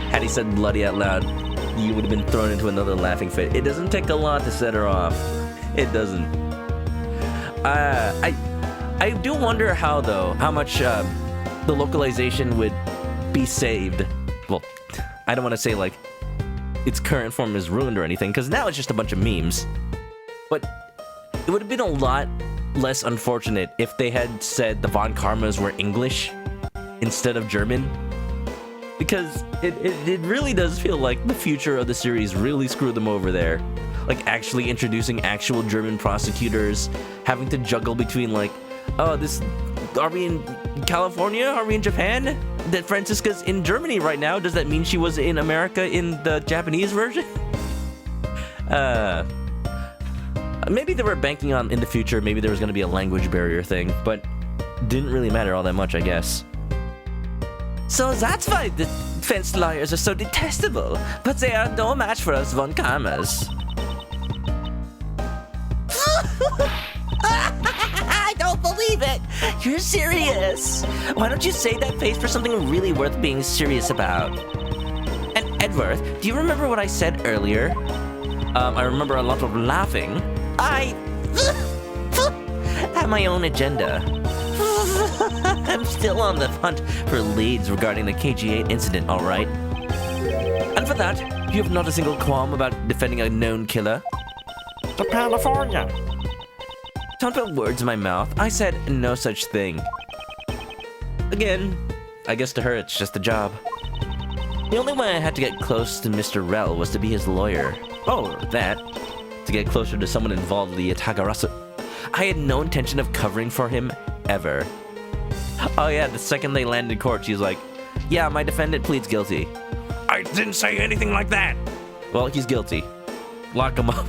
Had he said bloody out loud, you would have been thrown into another laughing fit. It doesn't take a lot to set her off. It doesn't. I do wonder how much the localization would be saved. Well, I don't want to say like its current form is ruined or anything, because now it's just a bunch of memes. But it would have been a lot less unfortunate if they had said the Von Karmas were English instead of German. Because it really does feel like the future of the series really screwed them over there. Like actually introducing actual German prosecutors, having to juggle between like, oh, are we in California? Are we in Japan? That Franziska's in Germany right now. Does that mean she was in America in the Japanese version? Maybe they were banking on in the future, maybe there was going to be a language barrier thing, but didn't really matter all that much, I guess. So that's why the defense lawyers are so detestable, but they are no match for us Von Karmas. I don't believe it! You're serious! Why don't you save that face for something really worth being serious about? And Edworth, do you remember what I said earlier? I remember a lot of laughing. I have my own agenda. I'm still on the hunt for leads regarding the KG-8 incident, alright? And for that, you have not a single qualm about defending a known killer? To California. Don't put words in my mouth. I said no such thing. Again, I guess to her it's just a job. The only way I had to get close to Mr. Rel was to be his lawyer. Oh, that. To get closer to someone involved in the Yatagarasu. I had no intention of covering for him, ever. Oh yeah, the second they landed in court, she's like, yeah, my defendant pleads guilty. I didn't say anything like that. Well, he's guilty. Lock him up.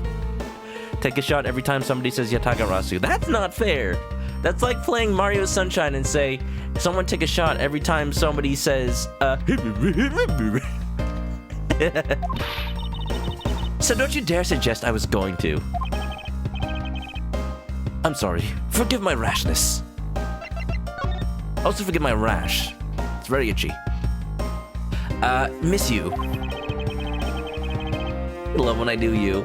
Take a shot every time somebody says Yatagarasu. That's not fair. That's like playing Mario Sunshine and say, someone take a shot every time somebody says, So don't you dare suggest I was going to. I'm sorry. Forgive my rashness. Also forgive my rash. It's very itchy. Miss you. Love when I do you.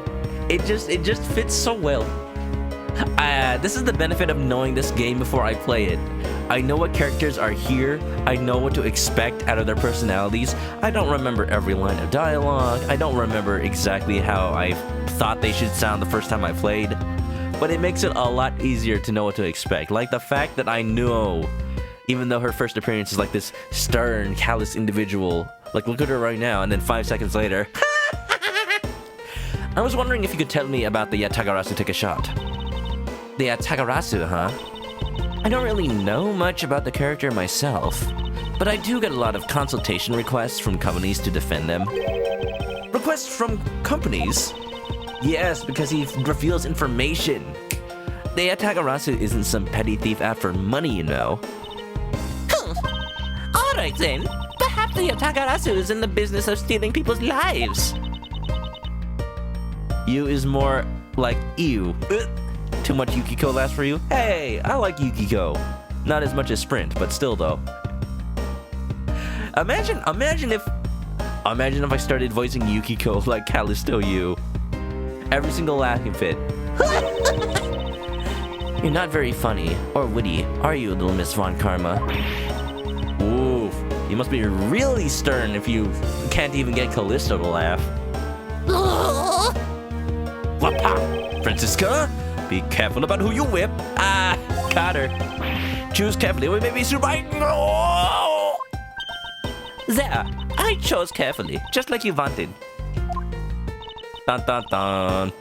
It just fits so well. This is the benefit of knowing this game before I play it. I know what characters are here. I know what to expect out of their personalities. I don't remember every line of dialogue. I don't remember exactly how I thought they should sound the first time I played. But it makes it a lot easier to know what to expect. Like the fact that I know, even though her first appearance is like this stern, callous individual. Like look at her right now, and then 5 seconds later. I was wondering if you could tell me about the Yatagarasu take a shot. The Yatagarasu, huh? I don't really know much about the character myself, but I do get a lot of consultation requests from companies to defend them. Requests from companies? Yes, because he reveals information. The Yatagarasu isn't some petty thief after money, you know. Alright then, perhaps the Yatagarasu is in the business of stealing people's lives. You is more like ew. Too much Yukiko last for you? Hey, I like Yukiko. Not as much as Sprint, but still though. Imagine if I started voicing Yukiko like Callisto you. Every single laughing fit. You're not very funny or witty, are you, little Miss Von Karma? Oof, you must be really stern if you can't even get Callisto to laugh. Wapa! Francisca? Be careful about who you whip. Ah, caught her. Choose carefully, we may be surviving. Oh! There, I chose carefully, just like you wanted. Dun dun dun.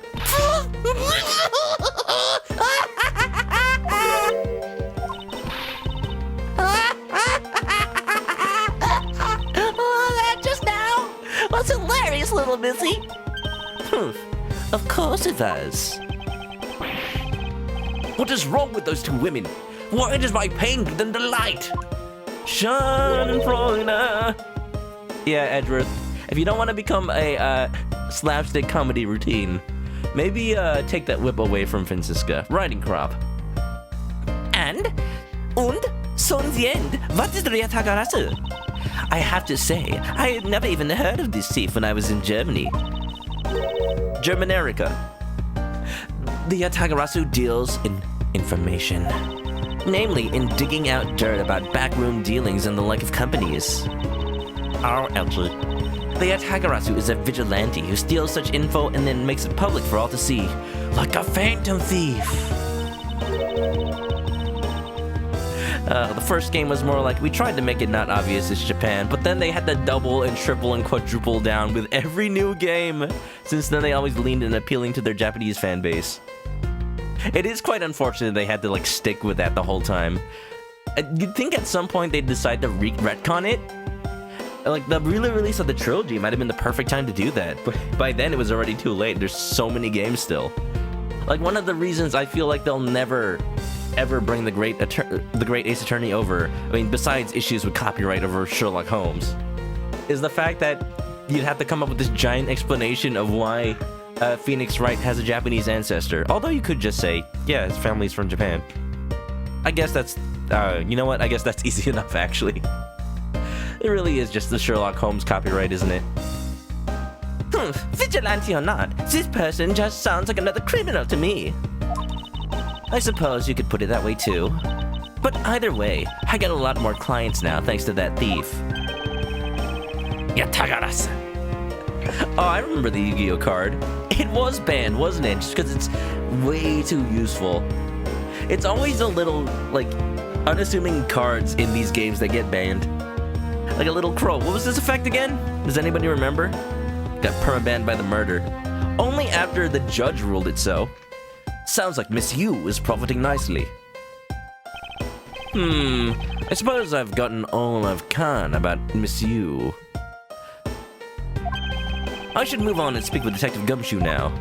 That just now was hilarious, little Missy. Of course it was. What is wrong with those two women? Why does my pain give them delight? Schadenfreude. Yeah, Edgeworth, if you don't want to become a slapstick comedy routine, maybe take that whip away from Francisca. Riding crop. And son's the end. What is the Yatagarasu? I have to say, I had never even heard of this thief when I was in Germany. Germanerica. The Yatagarasu deals in information. Namely, in digging out dirt about backroom dealings and the like of companies. Our Elchwood. The Yatagarasu is a vigilante who steals such info and then makes it public for all to see. Like a phantom thief. The first game was more like, we tried to make it not obvious it's Japan, but then they had to double and triple and quadruple down with every new game. Since then they always leaned in appealing to their Japanese fan base. It is quite unfortunate they had to like stick with that the whole time. You'd think at some point they'd decide to retcon it. Like the release of the trilogy might have been the perfect time to do that, but by then it was already too late. There's so many games still. Like one of the reasons I feel like they'll never ever bring the great Ace Attorney over, I mean besides issues with copyright over Sherlock Holmes, is the fact that you'd have to come up with this giant explanation of why Phoenix Wright has a Japanese ancestor. Although you could just say, yeah, his family's from Japan. I guess that's, you know what? I guess that's easy enough, actually. It really is just the Sherlock Holmes copyright, isn't it? Vigilante or not, this person just sounds like another criminal to me. I suppose you could put it that way too. But either way, I get a lot more clients now thanks to that thief. Yatagarasu. Oh, I remember the Yu-Gi-Oh card. It was banned, wasn't it? Just because it's way too useful. It's always a little, like, unassuming cards in these games that get banned. Like a little crow. What was this effect again? Does anybody remember? Got permabanned by the murder. Only after the judge ruled it so. Sounds like Miss Yu is profiting nicely. I suppose I've gotten all I can about Miss Yu. I should move on and speak with Detective Gumshoe now.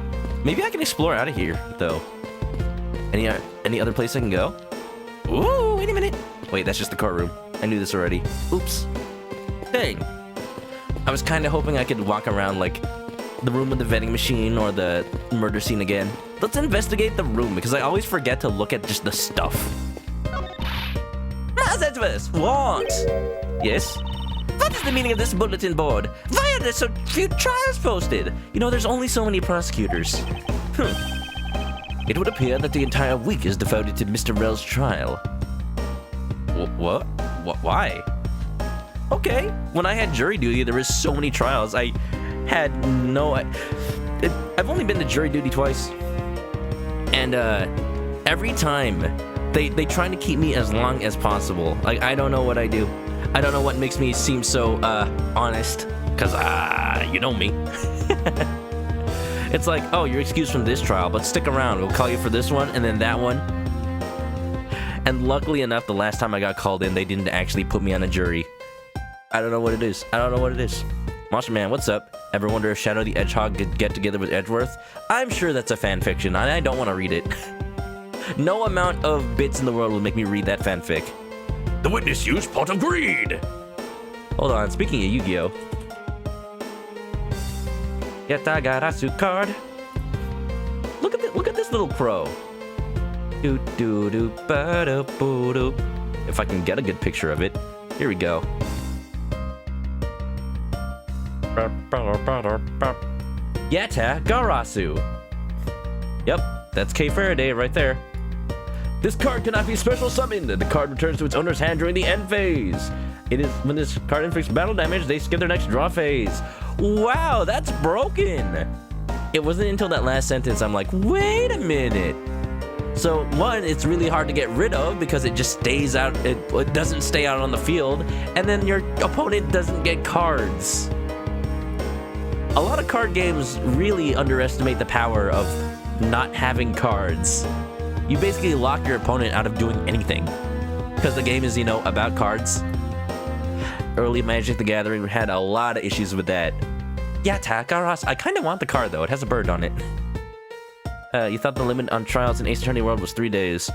Maybe I can explore out of here, though. Any other place I can go? Ooh, wait a minute. Wait, that's just the courtroom. I knew this already. Oops. Dang. I was kind of hoping I could walk around, like, the room with the vending machine or the murder scene again. Let's investigate the room, because I always forget to look at just the stuff. What? Yes? What is the meaning of this bulletin board? Why are there so few trials posted? You know, there's only so many prosecutors. It would appear that the entire week is devoted to Mr. Rel's trial. What? Why? Okay, when I had jury duty, there was so many trials. I had no... I've only been to jury duty twice. And every time, they try to keep me as long as possible. Like, I don't know what I do. I don't know what makes me seem so honest. Because, you know me. It's like, oh, you're excused from this trial, but stick around. We'll call you for this one, and then that one. And luckily enough, the last time I got called in, they didn't actually put me on a jury. I don't know what it is. I don't know what it is. Monster Man, what's up? Ever wonder if Shadow the Hedgehog could get together with Edgeworth? I'm sure that's a fan fiction, and I don't want to read it. No amount of bits in the world will make me read that fanfic. The witness used pot of greed. Hold on, speaking of Yu-Gi-Oh! Yatagarasu card. Look at this little crow. Do do do ba do boo do. If I can get a good picture of it. Here we go. Yatagarasu. Yep, that's K Faraday right there. This card cannot be special summoned. The card returns to its owner's hand during the end phase. It is when this card inflicts battle damage, they skip their next draw phase. Wow, that's broken. It wasn't until that last sentence I'm like, wait a minute. So one, it's really hard to get rid of because it just stays out, it doesn't stay out on the field, and then your opponent doesn't get cards. A lot of card games really underestimate the power of not having cards. You basically lock your opponent out of doing anything because the game is, you know, about cards. Early Magic the Gathering had a lot of issues with that. Yatagarasu. I kind of want the card though. It has a bird on it. You thought the limit on trials in Ace Attorney World was 3 days.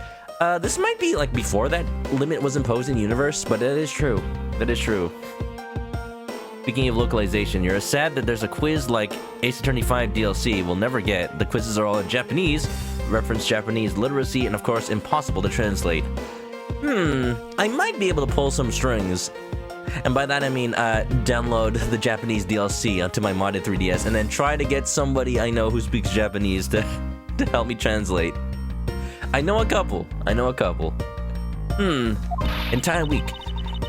This might be like before that limit was imposed in Universe, but that is true. That is true. Speaking of localization, you're sad that there's a quiz like Ace Attorney 5 DLC we'll never get. The quizzes are all in Japanese, reference Japanese literacy, and of course impossible to translate. I might be able to pull some strings. And by that I mean download the Japanese DLC onto my modded 3DS and then try to get somebody I know who speaks Japanese to help me translate. I know a couple. Entire week.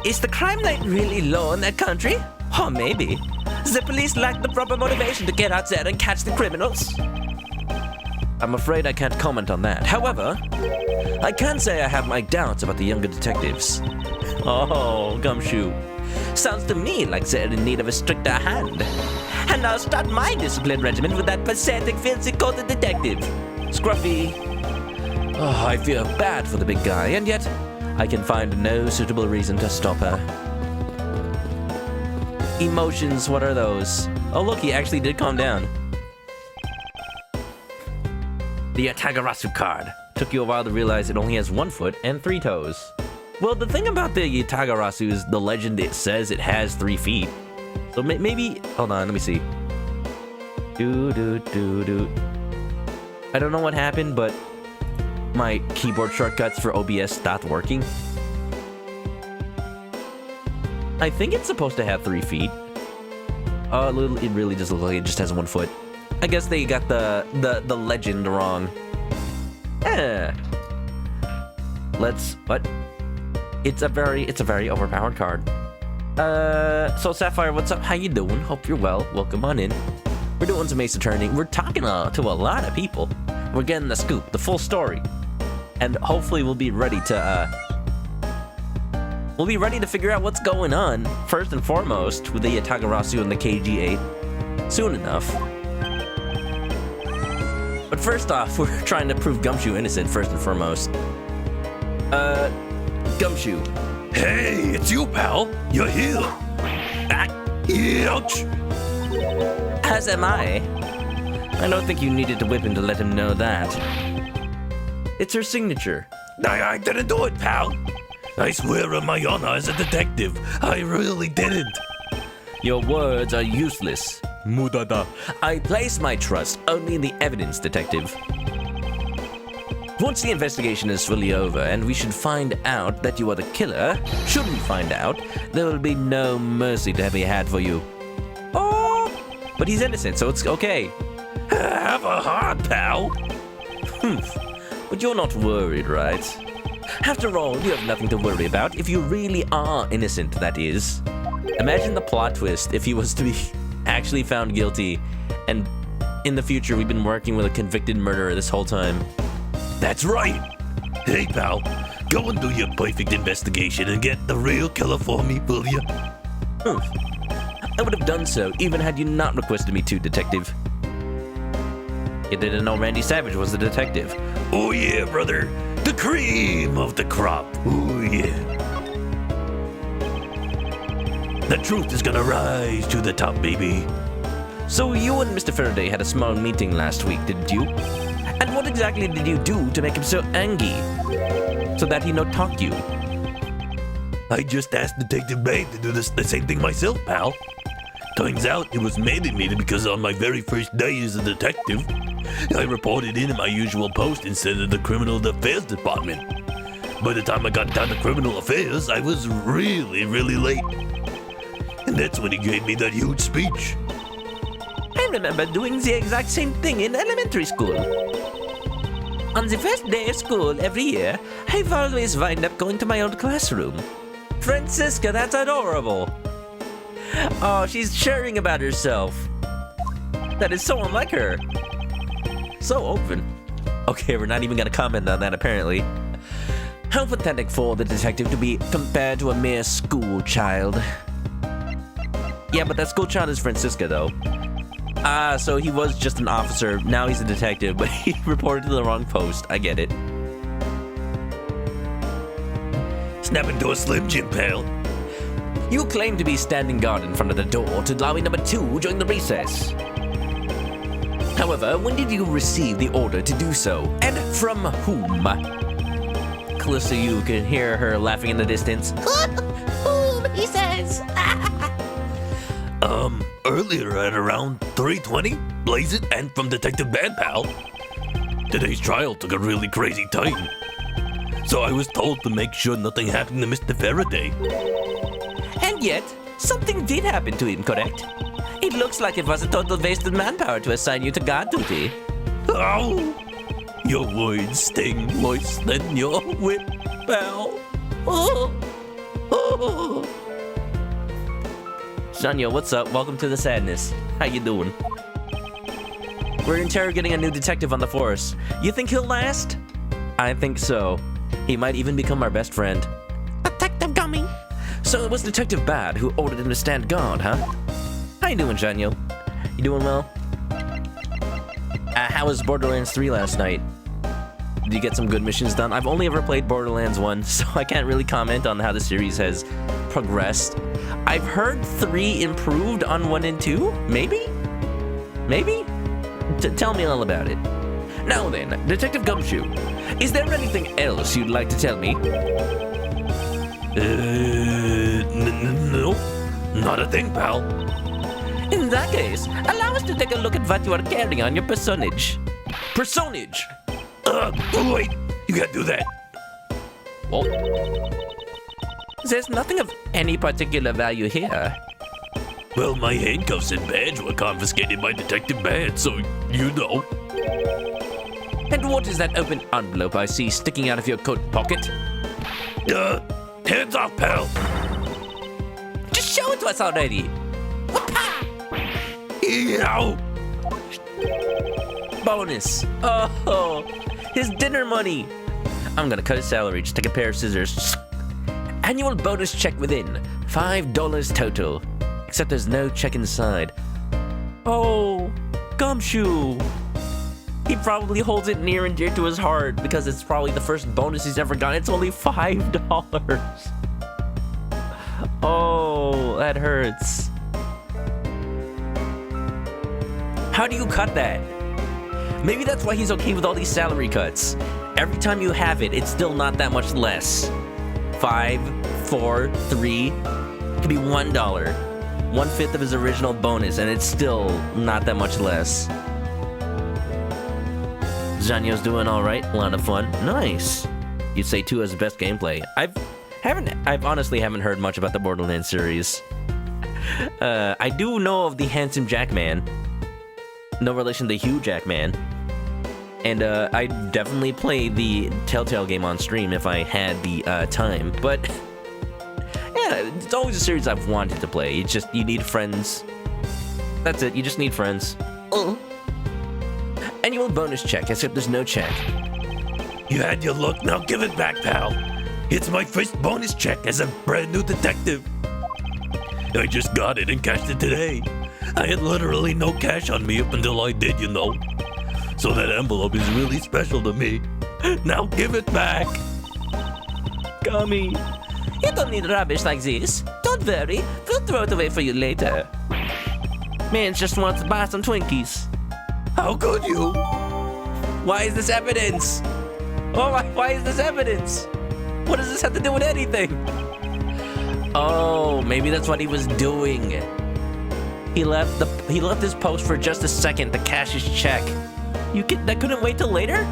Is the crime rate really low in that country? Oh, maybe. The police lack the proper motivation to get out there and catch the criminals. I'm afraid I can't comment on that. However, I can say I have my doubts about the younger detectives. Oh, Gumshoe. Sounds to me like they're in need of a stricter hand. And I'll start my discipline regimen with that pathetic, fancy-coated detective. Scruffy. Oh, I feel bad for the big guy, and yet I can find no suitable reason to stop her. Emotions, what are those? Oh, look, he actually did calm down. The Yatagarasu card. Took you a while to realize it only has 1 foot and 3 toes. Well, the thing about the Yatagarasu is the legend, it says it has 3 feet. So maybe, hold on, let me see. I don't know what happened, but my keyboard shortcuts for OBS stopped working. I think it's supposed to have 3 feet. Oh, it really does look like it just has 1 foot. I guess they got the legend wrong. What? It's a very overpowered card. So Sapphire, what's up? How you doing? Hope you're well. Welcome on in. We're doing some Ace Attorney. We're talking to a lot of people. We're getting the scoop, the full story. And hopefully we'll be ready to We'll be ready to figure out what's going on, first and foremost, with the Yatagarasu and the KG-8, soon enough. But first off, we're trying to prove Gumshoe innocent, first and foremost. Gumshoe. Hey, it's you, pal. You're here. Ouch. As am I. I don't think you needed to whip him to let him know that. It's her signature. I didn't do it, pal. I swear on my honor as a detective, I really didn't. Your words are useless. Mudada. I place my trust only in the evidence, detective. Once the investigation is fully over and we should find out that you are the killer, should we find out, there will be no mercy to be had for you. Oh, but he's innocent, so it's okay. Have a heart, pal. But you're not worried, right? After all, you have nothing to worry about if you really are innocent, that is. Imagine the plot twist if he was to be actually found guilty and in the future we've been working with a convicted murderer this whole time. That's right. Hey, pal, go and do your perfect investigation and get the real killer for me, will you? I would have done so even had you not requested me to, detective. You didn't know Randy Savage was the detective. Oh yeah, brother. The cream of the crop. Oh yeah. The truth is gonna rise to the top, baby. So you and Mr. Faraday had a small meeting last week, didn't you? And what exactly did you do to make him so angry? So that he not talk you? I just asked Detective Bay to do the same thing myself, pal. Turns out it was mandated because on my very first day as a detective, I reported in my usual post instead of the Criminal Affairs Department. By the time I got down to Criminal Affairs, I was really late. And that's when he gave me that huge speech. I remember doing the exact same thing in elementary school. On the first day of school every year, I've always wind up going to my old classroom. Francisca, that's adorable. Oh, she's sharing about herself. That is so unlike her. So open. Okay, we're not even gonna comment on that apparently. How pathetic for the detective to be compared to a mere school child. Yeah, but that school child is Francisca though. Ah, so he was just an officer, now he's a detective, but he reported to the wrong post. I get it. Snap into a Slim Jim, pal. You claim to be standing guard in front of the door to lobby number 2 during the recess. However, when did you receive the order to do so? And from whom? Calissa, you can hear her laughing in the distance. Whom, he says. Earlier at around 3:20, blaze it, and from Detective Bad Pal. Today's trial took a really crazy turn. So I was told to make sure nothing happened to Mr. Faraday. And yet, something did happen to him, correct? It looks like it was a total waste of manpower to assign you to guard duty. Ow! Your words sting worse than your whip, pal. Oh. Oh. Shanya, what's up? Welcome to the sadness. How you doing? We're interrogating a new detective on the force. You think he'll last? I think so. He might even become our best friend. Detective Gummy. So it was Detective Bad who ordered him to stand guard, huh? How you doing, Janyo? You doing well? How was Borderlands 3 last night? Did you get some good missions done? I've only ever played Borderlands 1, so I can't really comment on how the series has progressed. I've heard 3 improved on 1 and 2? Maybe? Maybe? Tell me all about it. Now then, Detective Gumshoe, is there anything else you'd like to tell me? No, not a thing, pal. In that case, allow us to take a look at what you are carrying on your personage. Personage? Wait, you can't do that. Well, there's nothing of any particular value here. Well, my handcuffs and badge were confiscated by Detective Bad, so you know. And what is that open envelope I see sticking out of your coat pocket? Hands off, pal. Just show it to us already. Ew. Bonus. Oh, his dinner money. I'm gonna cut his salary. Just take a pair of scissors. Annual bonus check within. $5 total. Except there's no check inside. Oh, Gumshoe. He probably holds it near and dear to his heart because it's probably the first bonus he's ever gotten. It's only $5. Oh, that hurts. How do you cut that? Maybe that's why he's okay with all these salary cuts. Every time you have it, it's still not that much less. 5, 4, 3, it could be $1. 1/5 of his original bonus, and it's still not that much less. Zanyo's doing all right. A lot of fun. Nice. You'd say 2 has the best gameplay. I've honestly haven't heard much about the Borderlands series. I do know of the Handsome Jackman. No relation to Hugh Jackman. And I'd definitely play the Telltale game on stream if I had the time. But yeah, it's always a series I've wanted to play. It's just, you need friends. That's it, you just need friends. Annual bonus check, except there's no check. You had your luck, now give it back, pal. It's my first bonus check as a brand new detective. I just got it and cashed it today. I had literally no cash on me up until I did, you know. So that envelope is really special to me. Now give it back. Gummy. You don't need rubbish like this. Don't worry, we'll throw it away for you later. Man just wants to buy some Twinkies. How could you? Why is this evidence? Oh, why is this evidence? What does this have to do with anything? Oh, maybe that's what he was doing. He left his post for just a second to cash his check. That couldn't wait till later?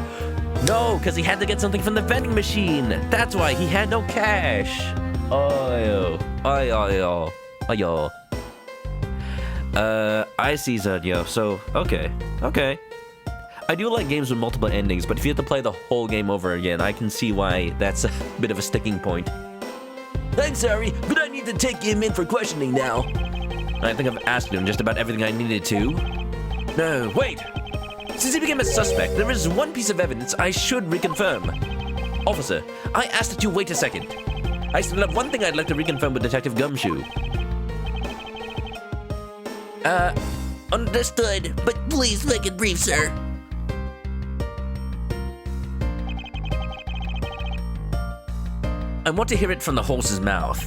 No, because he had to get something from the vending machine. That's why he had no cash. I see, Zanyo. So, okay. I do like games with multiple endings, but if you have to play the whole game over again, I can see why that's a bit of a sticking point. I'm sorry, but I need to take him in for questioning now. I think I've asked him just about everything I needed to. No, wait! Since he became a suspect, there is one piece of evidence I should reconfirm. Officer, I asked that you wait a second. I still have one thing I'd like to reconfirm with Detective Gumshoe. Understood, but please make it brief, sir. I want to hear it from the horse's mouth.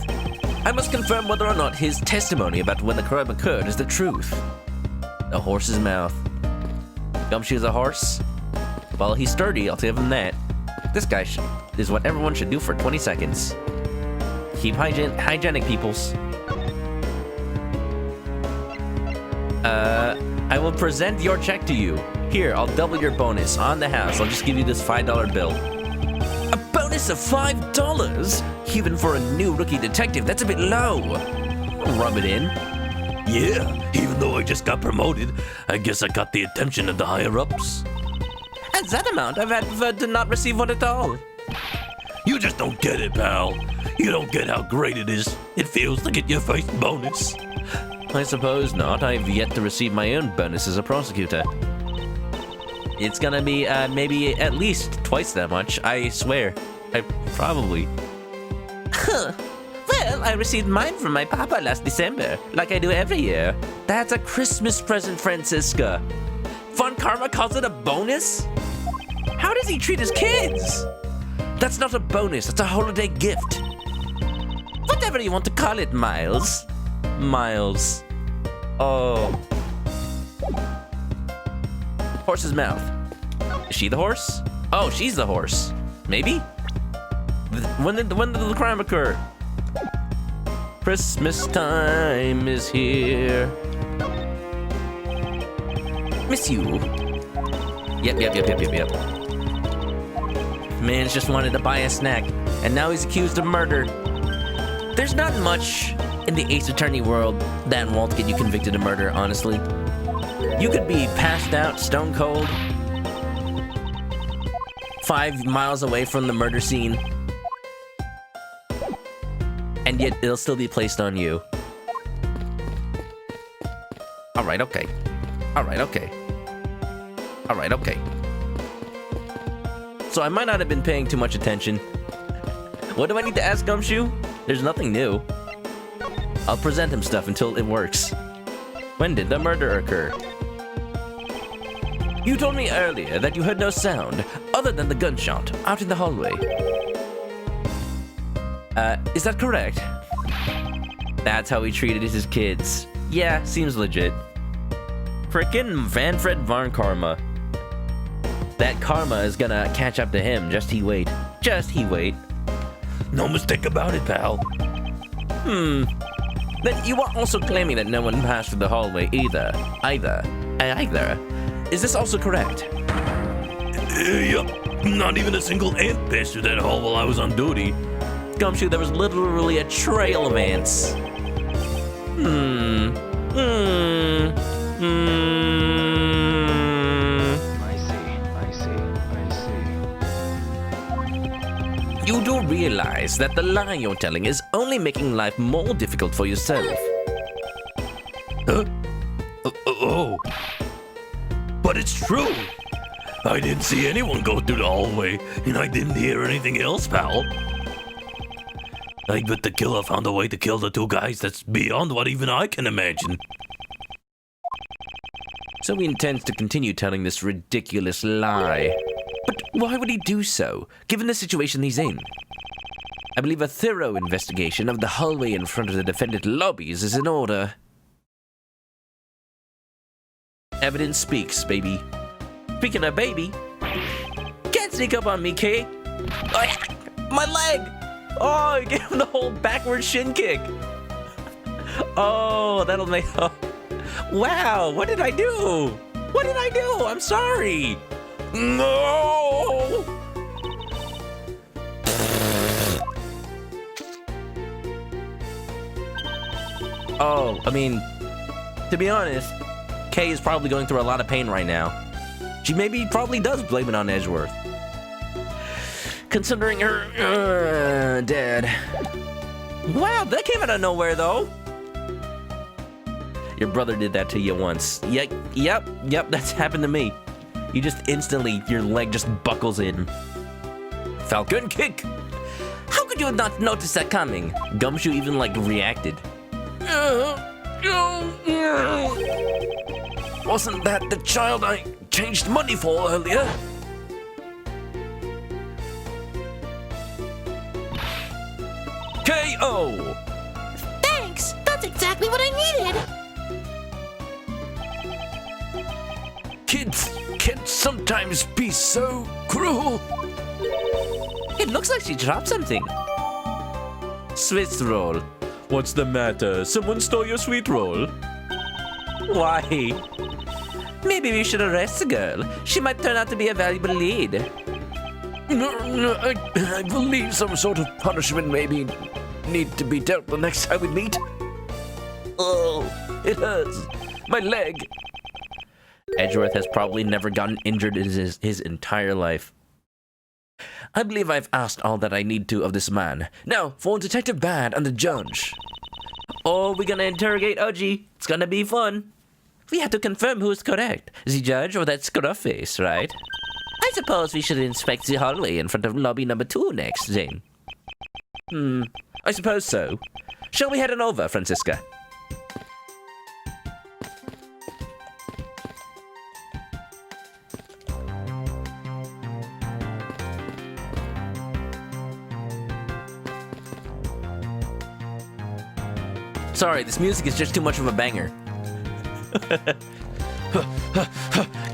I must confirm whether or not his testimony about when the crime occurred is the truth. The horse's mouth. Gumshoe's a horse? Well, he's sturdy, I'll give him that. This guy is what everyone should do for 20 seconds. Keep hygienic, peoples. I will present your check to you. Here, I'll double your bonus on the house. I'll just give you this $5 bill. A bonus of $5? Even for a new rookie detective, that's a bit low. Rub it in. Yeah, even though I just got promoted, I guess I got the attention of the higher-ups. At that amount, I've had preferred to not receive one at all. You just don't get it, pal. You don't get how great it is. It feels to get your first bonus. I suppose not. I've yet to receive my own bonus as a prosecutor. It's gonna be maybe at least twice that much, I swear. Probably. Huh. Well, I received mine from my papa last December, like I do every year. That's a Christmas present, Francisca. Fun Karma calls it a bonus? How does he treat his kids? That's not a bonus, that's a holiday gift. Whatever you want to call it, Miles. Miles. Oh. Horse's mouth. Is she the horse? Oh, she's the horse. Maybe? When did the crime occur? Christmas time is here. Miss you. Yep. Man's just wanted to buy a snack, and now he's accused of murder. There's not much in the Ace Attorney world that won't get you convicted of murder, honestly. You could be passed out, stone cold, 5 miles away from the murder scene, and yet it'll still be placed on you. Alright, okay. So I might not have been paying too much attention. What do I need to ask Gumshoe? There's nothing new. I'll present him stuff until it works. When did the murder occur? You told me earlier that you heard no sound other than the gunshot out in the hallway. Is that correct? That's how he treated his kids. Yeah, seems legit. Frickin' Vanfred Varn Karma. That karma is gonna catch up to him, just he wait. Just he wait. No mistake about it, pal. Then you are also claiming that no one passed through the hallway either. Either. Is this also correct? Yup. Not even a single ant passed through that hall while I was on duty. Gumshoe, there was literally a trail of ants. You do realize that the lie you're telling is only making life more difficult for yourself. Huh? Oh. But it's true. I didn't see anyone go through the hallway, and I didn't hear anything else, pal. I bet the killer found a way to kill the two guys that's beyond what even I can imagine. So he intends to continue telling this ridiculous lie. But why would he do so, given the situation he's in? I believe a thorough investigation of the hallway in front of the defendant lobbies is in order. Evidence speaks, baby. Speaking of baby, can't sneak up on me, Kay. Oh, my leg! Oh, I gave him the whole backward shin kick. Oh, that'll make... Oh. Wow, what did I do? What did I do? I'm sorry. No! Oh, I mean, to be honest, Kay is probably going through a lot of pain right now. She probably does blame it on Edgeworth. Considering her dad. Wow, that came out of nowhere, though. Your brother did that to you once. Yep, that's happened to me. You just instantly, your leg just buckles in. Falcon kick! How could you have not noticed that coming? Gumshoe even, reacted. Wasn't that the child I changed money for earlier? KO! Thanks! That's exactly what I needed! Kids can sometimes be so cruel. It looks like she dropped something. Swiss roll. What's the matter? Someone stole your sweet roll? Why? Maybe we should arrest the girl. She might turn out to be a valuable lead. No, I believe some sort of punishment maybe need to be dealt the next time we meet. Oh, it hurts. My leg. Edgeworth has probably never gotten injured in his entire life. I believe I've asked all that I need to of this man. Now, for Detective Bad and the judge. Oh, we're gonna interrogate Oji. It's gonna be fun. We have to confirm who is correct. The judge or that scruff face, right? I suppose we should inspect the hallway in front of lobby number 2 next, Zane. I suppose so. Shall we head on over, Francisca? Sorry, this music is just too much of a banger. Got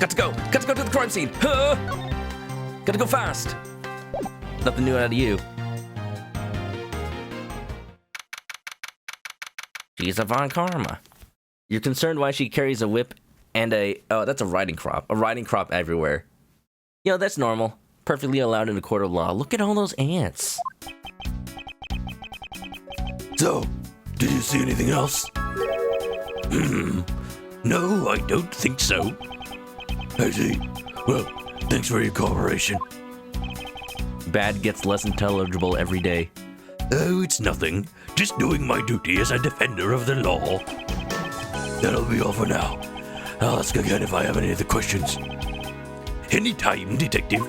to go to the crime scene. Got to go fast. Nothing new out of you. She's a Von Karma. You're concerned why she carries a whip and that's a riding crop. A riding crop everywhere. That's normal. Perfectly allowed in a court of law. Look at all those ants. So, did you see anything else? No, I don't think so. I see. Well, thanks for your cooperation. Bad gets less intelligible every day. Oh, it's nothing. Just doing my duty as a defender of the law. That'll be all for now. I'll ask again if I have any other questions. Anytime, detective.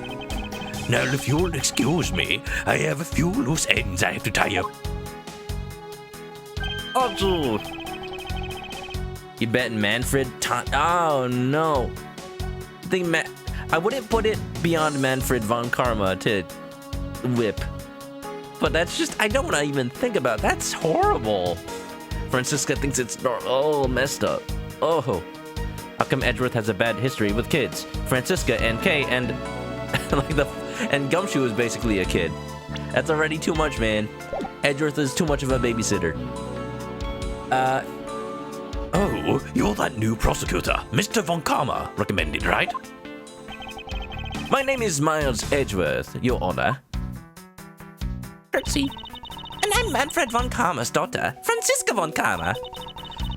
Now, if you'll excuse me, I have a few loose ends I have to tie up. Pikachu! You betting Manfred? Oh no. I wouldn't put it beyond Manfred von Karma to whip. But that's just, I don't want to even think about. That's horrible. Francisca thinks it's messed up. Oh. How come Edgeworth has a bad history with kids? Francisca and Kay and and Gumshoe is basically a kid. That's already too much, man. Edgeworth is too much of a babysitter. Oh, you're that new prosecutor, Mr. Von Karma, recommended, right? My name is Miles Edgeworth, Your Honor. Curtsy. And I'm Manfred von Karma's daughter, Franziska von Karma.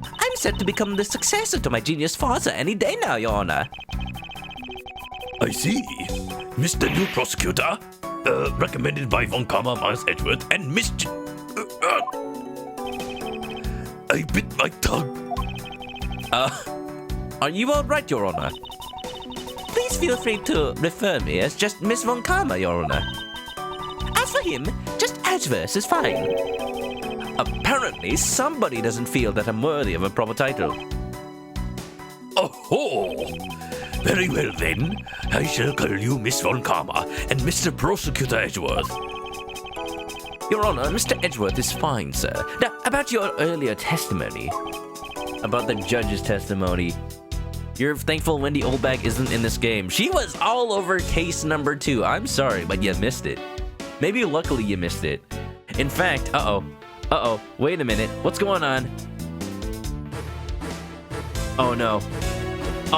I'm set to become the successor to my genius father any day now, Your Honor. I see. Mr. New Prosecutor, recommended by Von Karma, Miles Edgeworth, and I bit my tongue. Are you alright, Your Honor? Please feel free to refer me as just Miss von Karma, Your Honor. As for him, just Edgeworth is fine. Apparently, somebody doesn't feel that I'm worthy of a proper title. Oh, very well then. I shall call you Miss Von Karma and Mr. Prosecutor Edgeworth. Your Honor, Mr. Edgeworth is fine, sir. Now, about your earlier testimony. About the judge's testimony. You're thankful Wendy Oldbag isn't in this game. She was all over case number 2. I'm sorry, but you missed it. Maybe luckily you missed it. In fact, uh-oh, wait a minute. What's going on? Oh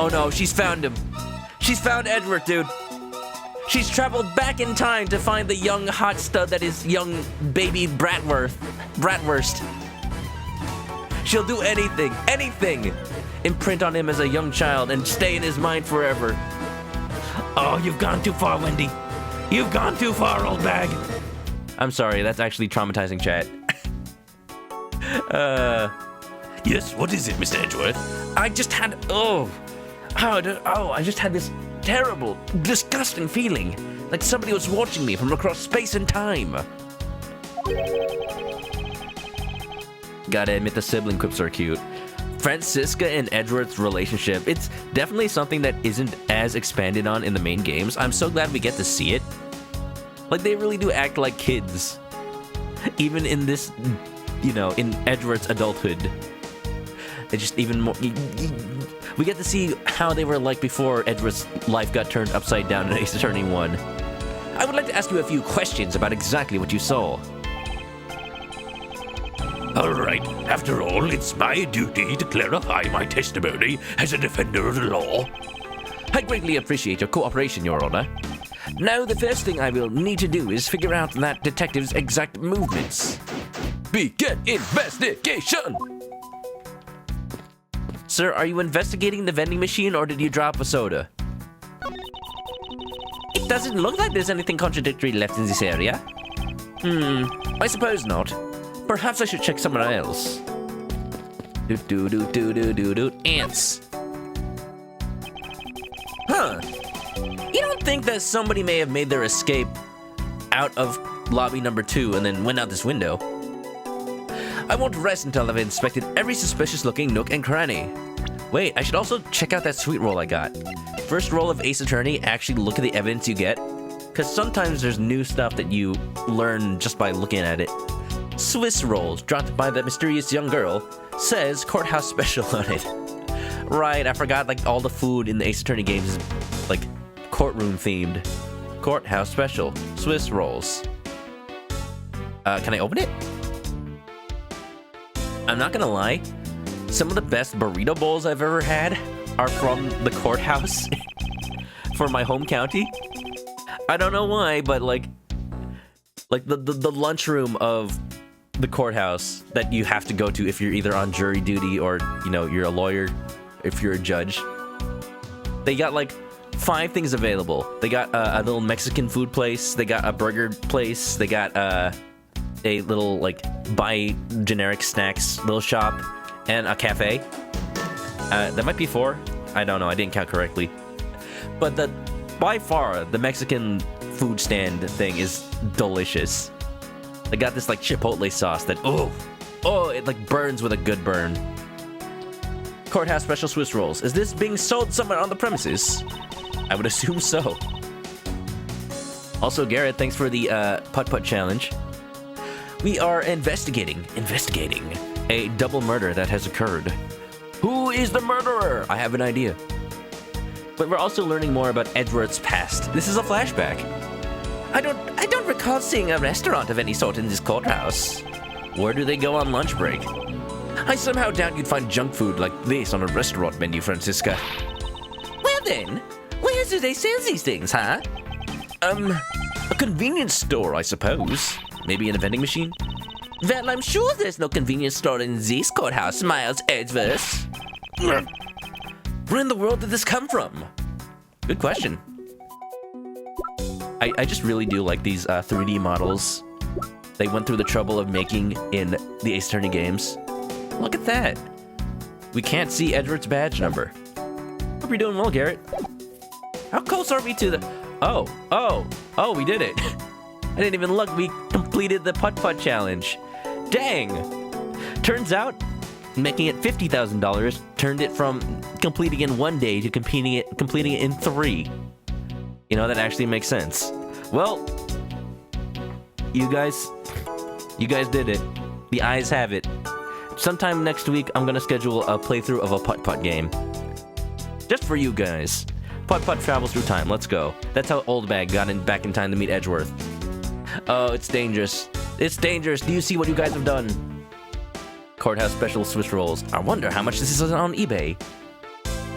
no, she's found him. She's found Edward, dude. She's traveled back in time to find the young hot stud that is young baby Bratwurst. She'll do anything, imprint on him as a young child and stay in his mind forever. Oh, you've gone too far, Wendy. You've gone too far, old bag. I'm sorry, that's actually traumatizing, chat. Yes, what is it, Mr. Edgeworth? I just had, I just had this terrible, disgusting feeling. Like somebody was watching me from across space and time. Gotta admit the sibling quips are cute. Francisca and Edgeworth's relationship, it's definitely something that isn't as expanded on in the main games. I'm so glad we get to see it. Like, they really do act like kids. Even in this, in Edgeworth's adulthood. It's just even more... We get to see how they were like before Edgeworth's life got turned upside down in Ace Attorney 1. I would like to ask you a few questions about exactly what you saw. All right, after all, it's my duty to clarify my testimony as a defender of the law. I greatly appreciate your cooperation, Your Honor. Now, the first thing I will need to do is figure out that detective's exact movements. Begin investigation! Sir, are you investigating the vending machine or did you drop a soda? It doesn't look like there's anything contradictory left in this area. I suppose not. Perhaps I should check somewhere else. Ants. Huh. You don't think that somebody may have made their escape out of lobby number 2 and then went out this window? I won't rest until I've inspected every suspicious-looking nook and cranny. Wait, I should also check out that sweet roll I got. First roll of Ace Attorney, actually look at the evidence you get. Because sometimes there's new stuff that you learn just by looking at it. Swiss rolls, dropped by that mysterious young girl, says courthouse special on it. Right, I forgot like all the food in the Ace Attorney games is like courtroom themed. Courthouse special, Swiss rolls. Can I open it? I'm not gonna lie, some of the best burrito bowls I've ever had are from the courthouse for my home county. I don't know why, but like the lunchroom of the courthouse that you have to go to if you're either on jury duty or, you're a lawyer, if you're a judge. They got like 5 things available. They got a little Mexican food place. They got a burger place. They got a little like buy generic snacks little shop and a cafe. That might be 4. I don't know. I didn't count correctly. But by far the Mexican food stand thing is delicious. They got this like chipotle sauce that Oh, it like burns with a good burn. Courthouse special Swiss rolls. Is this being sold somewhere on the premises? I would assume so. Also, Garrett, thanks for the putt-putt challenge. We are investigating a double murder that has occurred. Who is the murderer? I have an idea. But we're also learning more about Edgeworth's past. This is a flashback. I don't recall seeing a restaurant of any sort in this courthouse. Where do they go on lunch break? I somehow doubt you'd find junk food like this on a restaurant menu, Francisca. Well then, where do they sell these things, huh? A convenience store, I suppose. Maybe in a vending machine? Well, I'm sure there's no convenience store in this courthouse, Miles Edgeworth. Where in the world did this come from? Good question. I just really do like these 3D models they went through the trouble of making in the Ace Attorney games. Look at that. We can't see Edward's badge number. Hope you're doing well, Garrett. How close are we to the... Oh, we did it. I didn't even look. We completed the putt-putt challenge. Dang. Turns out, making it $50,000 turned it from completing in 1 day to completing it in 3. You know, that actually makes sense. Well, you guys did it. The eyes have it. Sometime next week, I'm gonna schedule a playthrough of a putt-putt game. Just for you guys. Putt-putt travels through time. Let's go. That's how Old Bag got back in time to meet Edgeworth. Oh, it's dangerous. It's dangerous. Do you see what you guys have done? Courthouse special Swiss rolls. I wonder how much this is on eBay.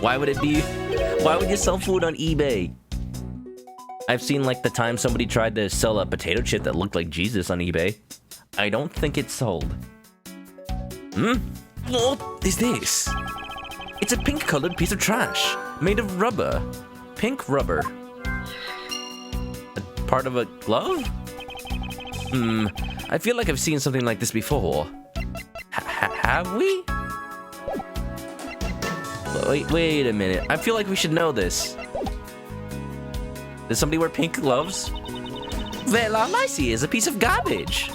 Why would you sell food on eBay? I've seen like the time somebody tried to sell a potato chip that looked like Jesus on eBay. I don't think it sold. What is this? It's a pink-colored piece of trash made of rubber. Pink rubber. A part of a glove? I feel like I've seen something like this before. Have we? Wait a minute. I feel like we should know this. Does somebody wear pink gloves? Well, all I see is a piece of garbage.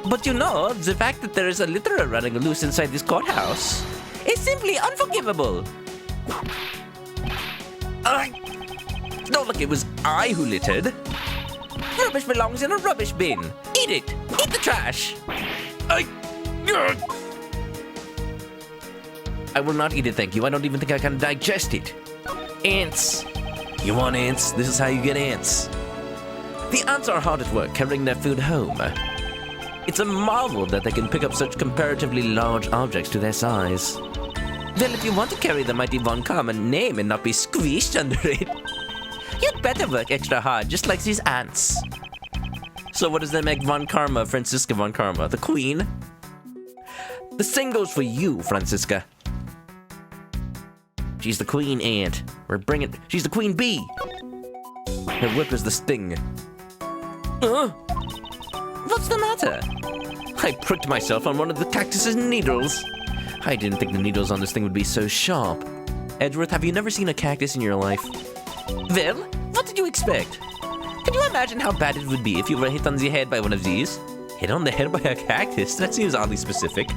But you know, the fact that there is a litterer running loose inside this courthouse is simply unforgivable. No, look, it was I who littered. Rubbish belongs in a rubbish bin. Eat it. Eat the trash. I will not eat it, thank you. I don't even think I can digest it. Ants. You want ants? This is how you get ants. The ants are hard at work carrying their food home. It's a marvel that they can pick up such comparatively large objects to their size. Well, if you want to carry the mighty Von Karma name and not be squeezed under it, you'd better work extra hard, just like these ants. So what does that make Von Karma, Francisca Von Karma, the queen? The same goes for you, Francisca. She's the queen ant. She's the queen bee. Her whip is the sting. What's the matter? I pricked myself on one of the cactus's needles. I didn't think the needles on this thing would be so sharp. Edgeworth, have you never seen a cactus in your life? Well, what did you expect? Can you imagine how bad it would be if you were hit on the head by one of these? Hit on the head by a cactus? That seems oddly specific.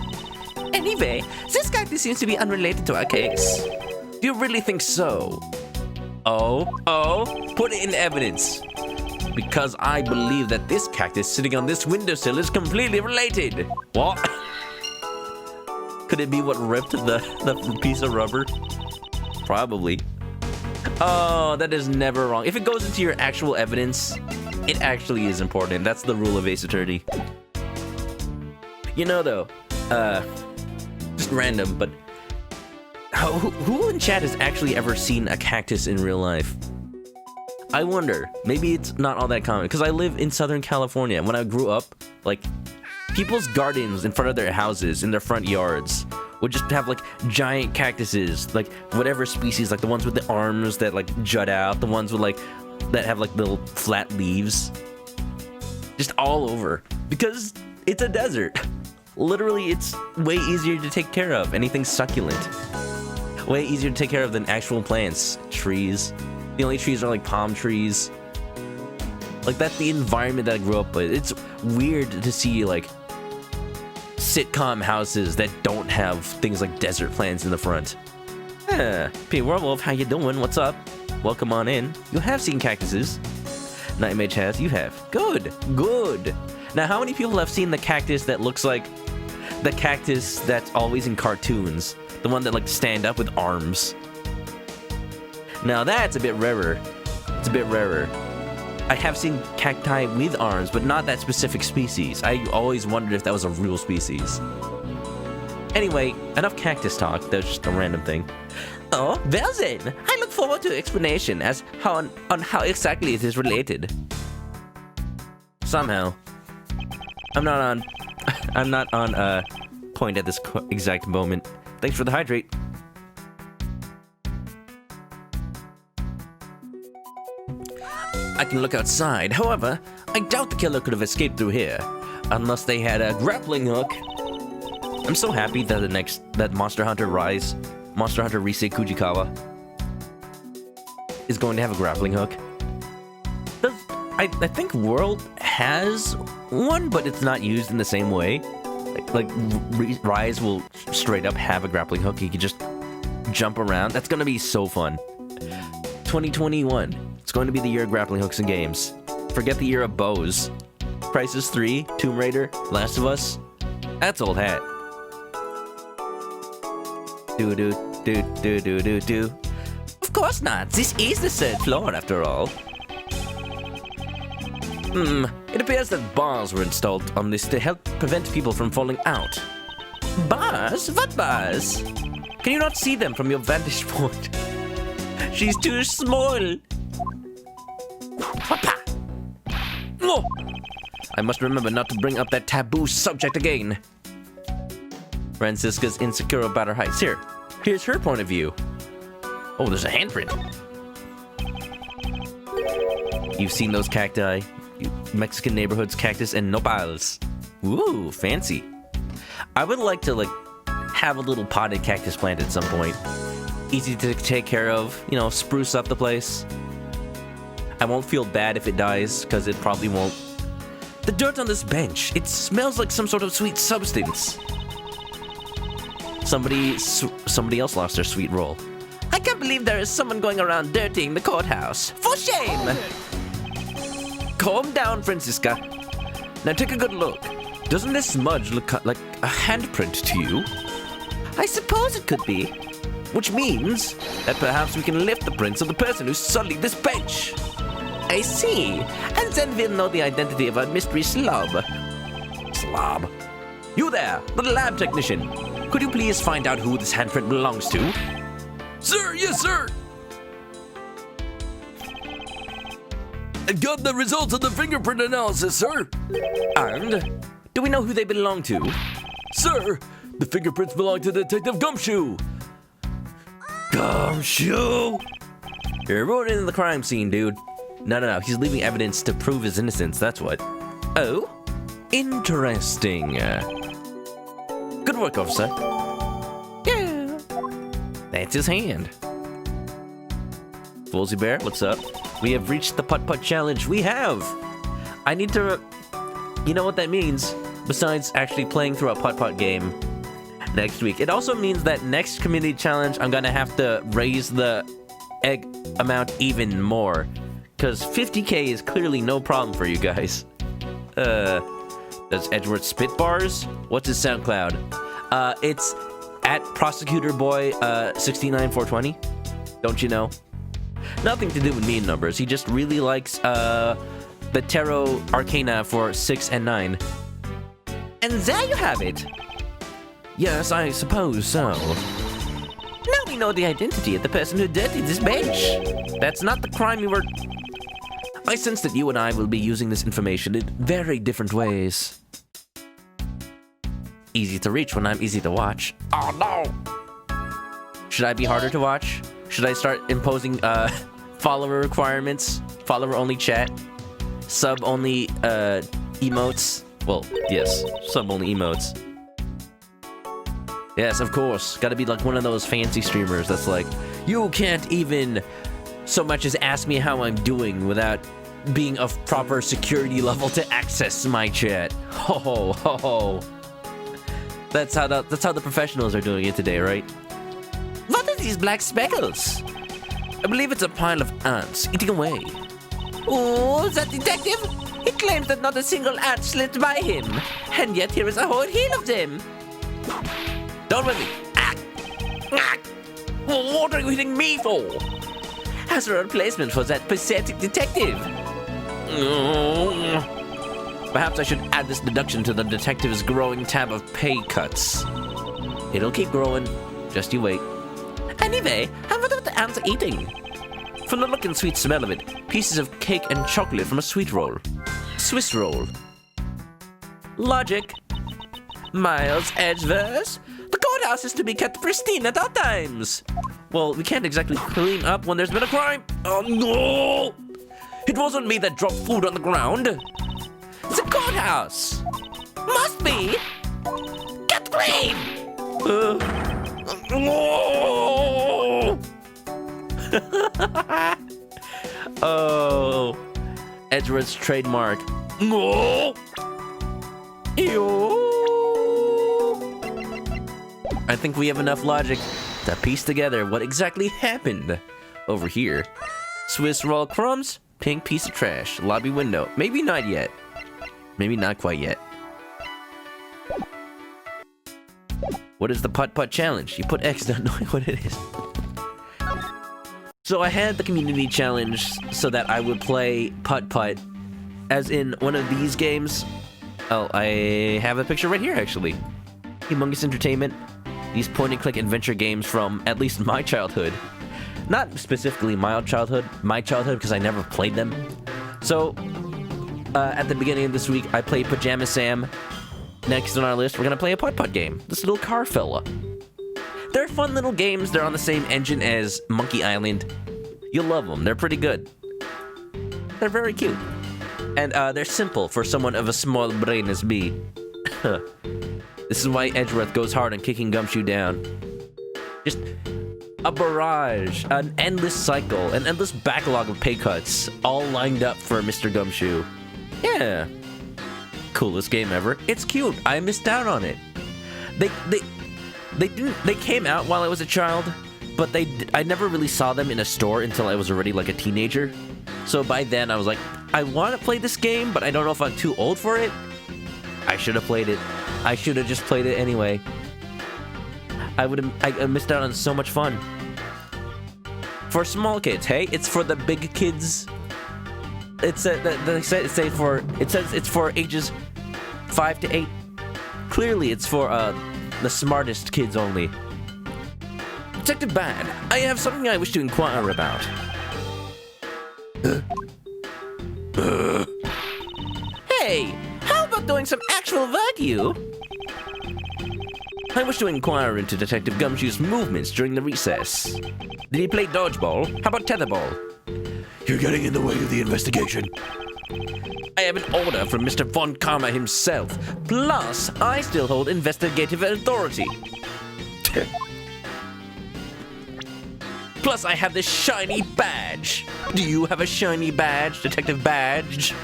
Anyway, this cactus seems to be unrelated to our case. Do you really think so? Oh, put it in evidence. Because I believe that this cactus sitting on this windowsill is completely related. What? Could it be what ripped the piece of rubber? Probably. Oh, that is never wrong. If it goes into your actual evidence, it actually is important. That's the rule of Ace Attorney. You know, though, just random, but who in chat has actually ever seen a cactus in real life? I wonder. Maybe it's not all that common, because I live in Southern California. When I grew up, like, people's gardens in front of their houses, in their front yards, would just have, like, giant cactuses, like, whatever species, like the ones with the arms that, like, jut out, the ones with, like, that have, like, little flat leaves. Just all over. Because it's a desert. Literally, it's way easier to take care of. Anything succulent. Way easier to take care of than actual plants. Trees. The only trees are, like, palm trees. Like, that's the environment that I grew up with. It's weird to see, like, sitcom houses that don't have things like desert plants in the front. P. Werewolf, how you doing? What's up? Welcome on in. You have seen cactuses. Nightmage has. You have. Good. Good. Now, how many people have seen the cactus that looks like the cactus that's always in cartoons? The one that like stand up with arms. Now that's a bit rarer. It's a bit rarer. I have seen cacti with arms, but not that specific species. I always wondered if that was a real species. Anyway, enough cactus talk. That was just a random thing. Oh, well then. I look forward to explanation as on how exactly it is related. Somehow. I'm not on point at this exact moment. Thanks for the hydrate. I can look outside. However, I doubt the killer could have escaped through here, unless they had a grappling hook. I'm so happy that that Monster Hunter Rise, Monster Hunter Risei Kujikawa, is going to have a grappling hook. I think World has one, but it's not used in the same way. Like Rise will straight up have a grappling hook. You can just jump around. That's gonna be so fun. 2021. It's going to be the year of grappling hooks in games. Forget the year of bows. Crisis 3, Tomb Raider, Last of Us. That's old hat. Do. Of course not. This is the third floor after all. It appears that bars were installed on this to help prevent people from falling out. Bars? What bars? Can you not see them from your vantage point? She's too small. Papa! Oh! I must remember not to bring up that taboo subject again. Francisca's insecure about her heights. Here's her point of view. Oh, there's a handprint. You've seen those cacti. Mexican neighborhoods, cactus, and nopals. Ooh, fancy. I would like to, have a little potted cactus plant at some point. Easy to take care of, spruce up the place. I won't feel bad if it dies, because it probably won't. The dirt on this bench, it smells like some sort of sweet substance. Somebody else lost their sweet roll. I can't believe there is someone going around dirtying the courthouse. For shame! Calm down, Francisca. Now take a good look. Doesn't this smudge look like a handprint to you? I suppose it could be. Which means that perhaps we can lift the prints of the person who sullied this bench. I see. And then we'll know the identity of our mystery slob. Slob? You there, the lab technician. Could you please find out who this handprint belongs to? Sir, yes, sir. I got the results of the fingerprint analysis, sir. And do we know who they belong to? Sir, the fingerprints belong to Detective Gumshoe. Gumshoe? You're ruining the crime scene, dude. No. He's leaving evidence to prove his innocence, that's what. Oh? Interesting. Good work, officer. Yeah. That's his hand. Woolsey Bear, what's up? We have reached the putt-putt challenge. We have! I need to... You know what that means? Besides actually playing through a putt-putt game next week. It also means that next community challenge, I'm gonna have to raise the egg amount even more. Because 50k is clearly no problem for you guys. Does Edward spit bars? What's his SoundCloud? It's at Prosecutor Boy 69420. Don't you know? Nothing to do with mean numbers. He just really likes the Tarot Arcana for 6 and 9. And there you have it. Yes, I suppose so. Now we know the identity of the person who dirtied this bench. That's not the crime you were... I sense that you and I will be using this information in very different ways. Easy to reach when I'm easy to watch. Oh no! Should I be harder to watch? Should I start imposing follower requirements? Follower-only chat? Sub-only emotes? Well, yes, sub-only emotes. Yes, of course. Gotta be like one of those fancy streamers that's like, you can't even so much as ask me how I'm doing without being of proper security level to access my chat. Ho ho ho ho. That's how the professionals are doing it today, right? What are these black speckles? I believe it's a pile of ants eating away. Oh, that detective? He claims that not a single ant slipped by him. And yet here is a whole hill of them. Don't with me. What are you hitting me for? As a replacement for that pathetic detective. Perhaps I should add this deduction to the detective's growing tab of pay cuts. It'll keep growing. Just you wait. Anyway, I wonder what the ants are eating. From the look and sweet smell of it, pieces of cake and chocolate from a sweet roll. Swiss roll. Logic. Miles Edgeworth. The courthouse is to be kept pristine at all times. Well, we can't exactly clean up when there's been a crime. Oh no! It wasn't me that dropped food on the ground. It's a courthouse. Must be. Get clean. Oh, Edgeworth's trademark. I think we have enough logic to piece together what exactly happened over here. Swiss roll crumbs, pink piece of trash, lobby window. Maybe not yet. Maybe not quite yet. What is the putt-putt challenge? You put X, don't know what it is. So I had the community challenge so that I would play putt-putt as in one of these games. Oh, I have a picture right here, actually. Humongous Entertainment. These point-and-click adventure games from at least my childhood. Not specifically my childhood because I never played them. So, at the beginning of this week, I played Pajama Sam. Next on our list, we're gonna play a putt-putt game. This little car fella. They're fun little games. They're on the same engine as Monkey Island. You'll love them. They're pretty good. They're very cute. And they're simple for someone of a small brain as me. This is why Edgeworth goes hard on kicking Gumshoe down. Just a barrage, an endless cycle, an endless backlog of pay cuts, all lined up for Mr. Gumshoe. Yeah. Coolest game ever. It's cute. I missed out on it. They came out while I was a child, but I never really saw them in a store until I was already like a teenager. So by then I was like, I want to play this game, but I don't know if I'm too old for it. I should have played it. I should have just played it anyway. I missed out on so much fun. For small kids, hey, it's for the big kids. It says it's for ages 5 to 8. Clearly, it's for the smartest kids only. Detective Bad, I have something I wish to inquire about. Hey, how about doing some actual work, you? I wish to inquire into Detective Gumshoe's movements during the recess. Did he play dodgeball? How about tetherball? You're getting in the way of the investigation. I have an order from Mr. Von Karma himself. Plus, I still hold investigative authority. Plus, I have this shiny badge. Do you have a shiny badge, Detective Badge?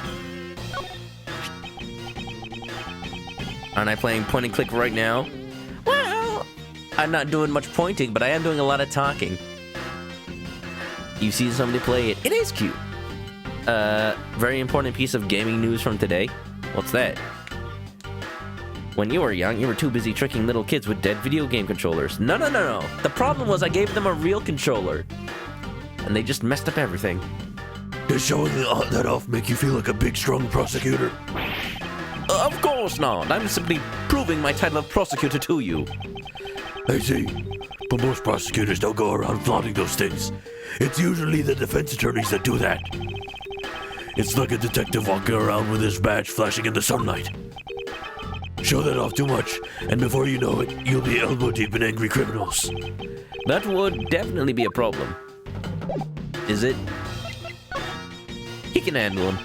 Aren't I playing point and click right now? Well, I'm not doing much pointing, but I am doing a lot of talking. You see somebody play it. It is cute. Very important piece of gaming news from today. What's that? When you were young, you were too busy tricking little kids with dead video game controllers. No. The problem was I gave them a real controller. And they just messed up everything. Does showing that off make you feel like a big, strong prosecutor? Of course not. I'm simply proving my title of prosecutor to you. I see. But most prosecutors don't go around flaunting those things. It's usually the defense attorneys that do that. It's like a detective walking around with his badge flashing in the sunlight. Show that off too much, and before you know it, you'll be elbow deep in angry criminals. That would definitely be a problem. Is it? He can handle him.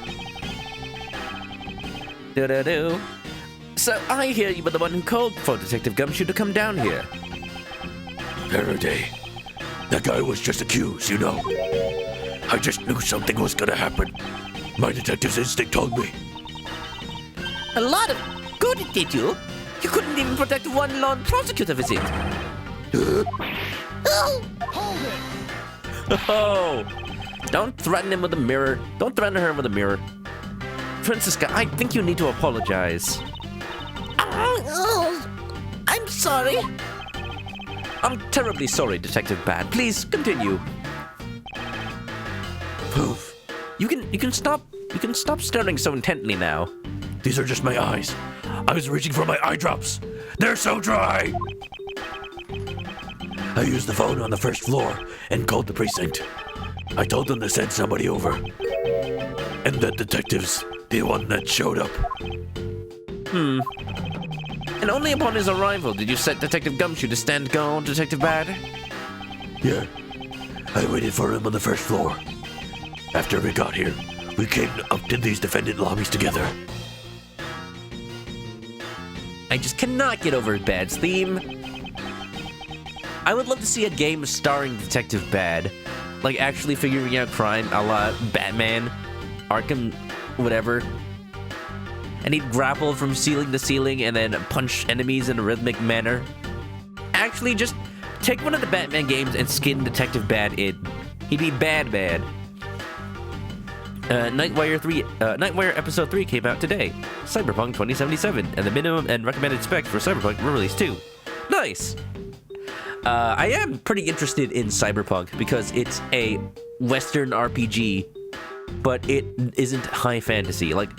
Do-do-do. So I hear you were the one who called for Detective Gumshoe to come down here. Faraday. That guy was just accused, you know. I just knew something was gonna happen. My detective's instinct told me. A lot of good it did you. You couldn't even protect one lone prosecutor visit. Oh! Don't threaten him with a mirror. Don't threaten her with a mirror. Francisca, I think you need to apologize. I'm sorry. I'm terribly sorry, Detective Bad. Please continue. Poof. You can stop staring so intently now. These are just my eyes. I was reaching for my eye drops. They're so dry. I used the phone on the first floor and called the precinct. I told them to send somebody over. And the detective's the one that showed up. And only upon his arrival did you set Detective Gumshoe to stand guard, Detective Bad? Yeah. I waited for him on the first floor. After we got here, we came up to these defendant lobbies together. I just cannot get over Bad's theme. I would love to see a game starring Detective Bad, like actually figuring out crime a la Batman, Arkham, whatever. And he'd grapple from ceiling to ceiling and then punch enemies in a rhythmic manner. Actually, just take one of the Batman games and skin Detective Bad in. He'd be bad. Nightwire Episode 3 came out today. Cyberpunk 2077, and the minimum and recommended specs for Cyberpunk were released too. Nice! I am pretty interested in Cyberpunk because it's a Western RPG, but it isn't high fantasy. Like,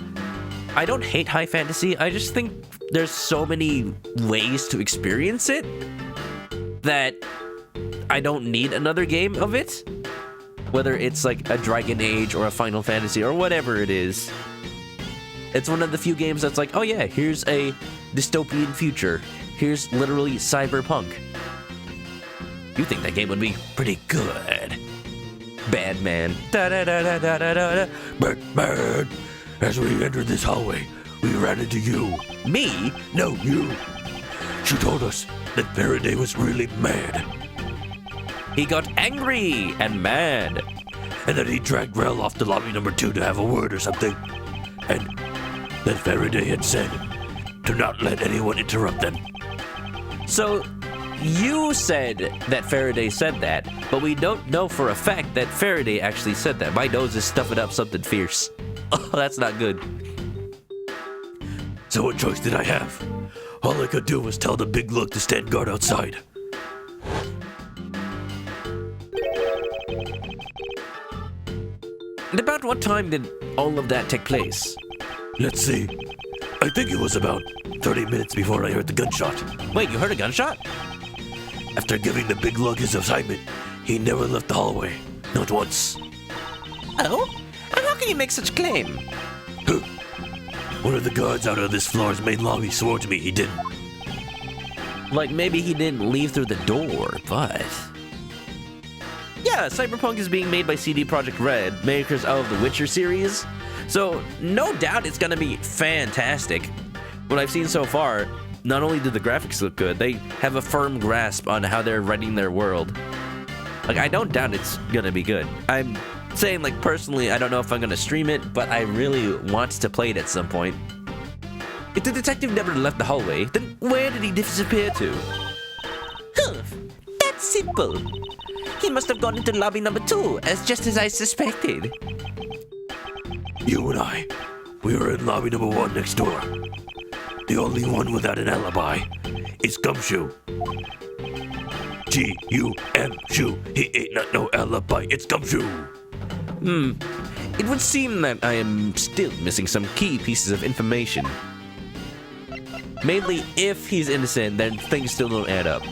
I don't hate high fantasy, I just think there's so many ways to experience it that I don't need another game of it. Whether it's like a Dragon Age or a Final Fantasy or whatever it is. It's one of the few games that's like, oh yeah, here's a dystopian future. Here's literally cyberpunk. You think that game would be pretty good. Bad man. Da-da-da-da-da-da-da. Batman! As we entered this hallway, we ran into you. Me? No, you. She told us that Faraday was really mad. He got angry and mad. And then he dragged Rel off to lobby number 2 to have a word or something. And then Faraday had said to not let anyone interrupt them. So, you said that Faraday said that, but we don't know for a fact that Faraday actually said that. My nose is stuffing up something fierce. Oh, that's not good. So what choice did I have? All I could do was tell the big lug to stand guard outside. And about what time did all of that take place? Let's see. I think it was about 30 minutes before I heard the gunshot. Wait, you heard a gunshot? After giving the big lug his assignment, he never left the hallway. Not once. Oh? And how can you make such claim? One of the guards out of this floor's main lobby swore to me he didn't. Like maybe he didn't leave through the door, but... Yeah, Cyberpunk is being made by CD Projekt Red, makers of the Witcher series. So, no doubt it's gonna be fantastic. What I've seen so far, not only do the graphics look good, they have a firm grasp on how they're writing their world. Like, I don't doubt it's gonna be good. I'm saying, like, personally, I don't know if I'm gonna stream it, but I really want to play it at some point. If the detective never left the hallway, then where did he disappear to? That's simple. He must have gone into lobby number 2, just as I suspected. You and I, we were in lobby number 1 next door. The only one without an alibi is Gumshoe. G-U-M-Shoe. He ain't not no alibi. It's Gumshoe. It would seem that I am still missing some key pieces of information. Mainly, if he's innocent, then things still don't add up.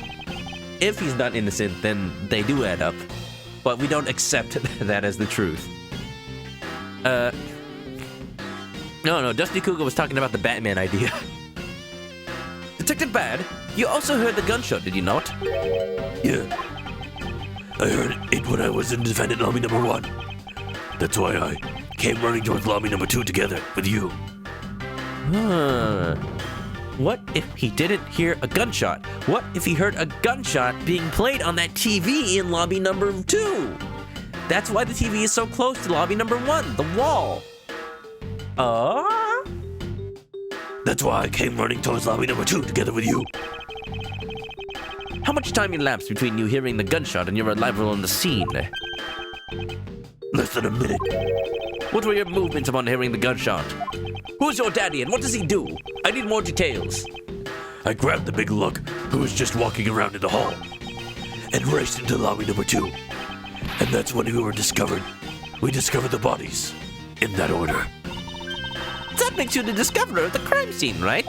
If he's not innocent, then they do add up. But we don't accept that as the truth. No, Dusty Cougar was talking about the Batman idea. Detective Bad, you also heard the gunshot, did you not? Yeah. I heard it when I was in defendant lobby number 1. That's why I came running towards lobby number 2 together with you. What if he didn't hear a gunshot? What if he heard a gunshot being played on that TV in lobby number 2? That's why the TV is so close to lobby number 1, the wall. That's why I came running towards lobby number 2 together with you. How much time elapsed between you hearing the gunshot and your arrival on the scene? Less than a minute. What were your movements upon hearing the gunshot? Who's your daddy and what does he do? I need more details. I grabbed the big lug who was just walking around in the hall and raced into lobby number 2. And that's when we were discovered. We discovered the bodies in that order. That makes you the discoverer of the crime scene, right?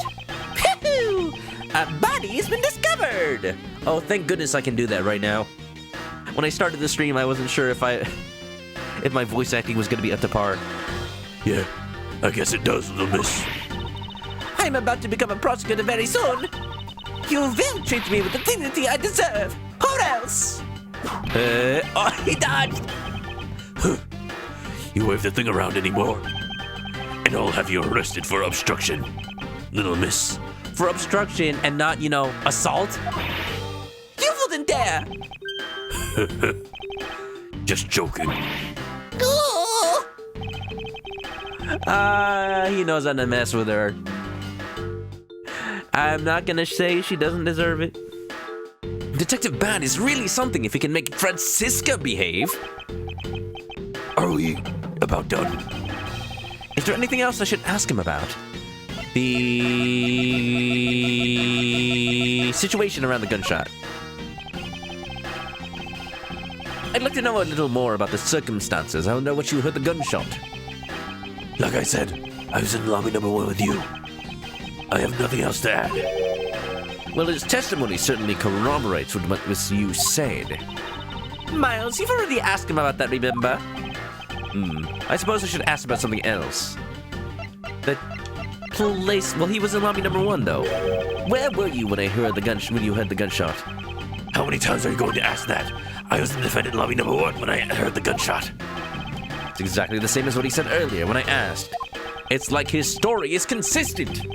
Phew! A body has been discovered! Oh, thank goodness I can do that right now. When I started the stream, I wasn't sure if my voice acting was going to be up to par. Yeah, I guess it does, little miss. I'm about to become a prosecutor very soon. You will treat me with the dignity I deserve, or else. Oh, he dodged! You wave the thing around anymore, and I'll have you arrested for obstruction, little miss. For obstruction and not, assault? You wouldn't dare. Just joking. Oh! He knows how to mess with her. I'm not gonna say she doesn't deserve it. Detective Bad is really something if he can make Francisca behave. Are we about done? Is there anything else I should ask him about? The situation around the gunshot. I'd like to know a little more about the circumstances. I don't know what you heard the gunshot. Like I said, I was in lobby number 1 with you. I have nothing else to add. Well, his testimony certainly corroborates what you said. Miles, you've already asked him about that, remember? I suppose I should ask about something else. The place. Well, he was in lobby number 1, though. Where were you when you heard the gunshot? How many times are you going to ask that? I was in defendant lobby number 1 when I heard the gunshot. It's exactly the same as what he said earlier when I asked. It's like his story is consistent.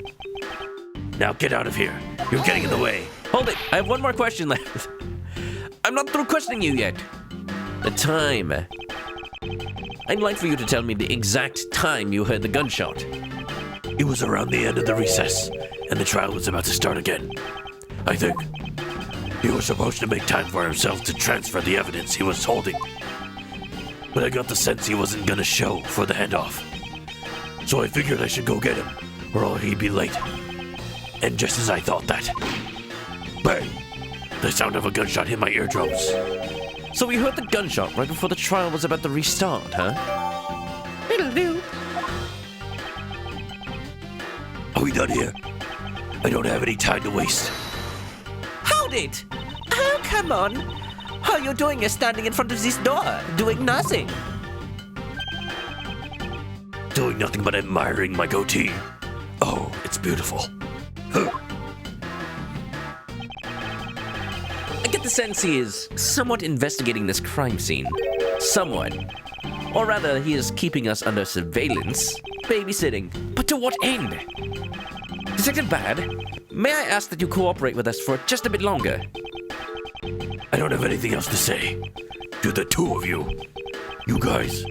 Now get out of here. You're getting in the way. Hold it. I have one more question left. I'm not through questioning you yet. The time. I'd like for you to tell me the exact time you heard the gunshot. It was around the end of the recess, and the trial was about to start again. I think. He was supposed to make time for himself to transfer the evidence he was holding. But I got the sense he wasn't gonna show for the handoff. So I figured I should go get him, or he'd be late. And just as I thought that, bang! The sound of a gunshot hit my eardrums. So we heard the gunshot right before the trial was about to restart, huh? It'll do. Are we done here? I don't have any time to waste. Hold it! Oh, come on. All you're doing is standing in front of this door, doing nothing. Doing nothing but admiring my goatee. Oh, it's beautiful. Huh. I get the sense he is somewhat investigating this crime scene. Somewhat. Or rather, he is keeping us under surveillance, babysitting. But to what end? Detective Bad, may I ask that you cooperate with us for just a bit longer? I don't have anything else to say. To the two of you. You guys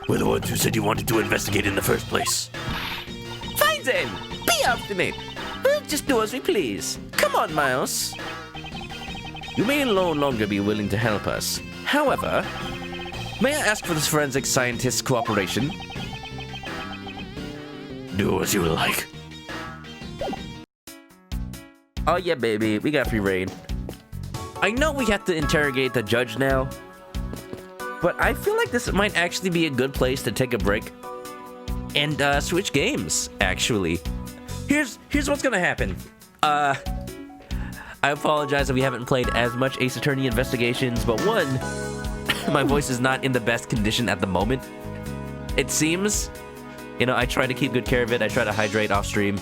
were the ones who said you wanted to investigate in the first place. Fine then. Be obstinate. We'll just do as we please. Come on, Miles. You may no longer be willing to help us. However, may I ask for this forensic scientist's cooperation? Do as you like. Oh yeah, baby, we got free reign. I know we have to interrogate the judge now, but I feel like this might actually be a good place to take a break and switch games, actually. Here's what's gonna happen. I apologize if we haven't played as much Ace Attorney Investigations, but one, my voice is not in the best condition at the moment. It seems, I try to keep good care of it. I try to hydrate off stream,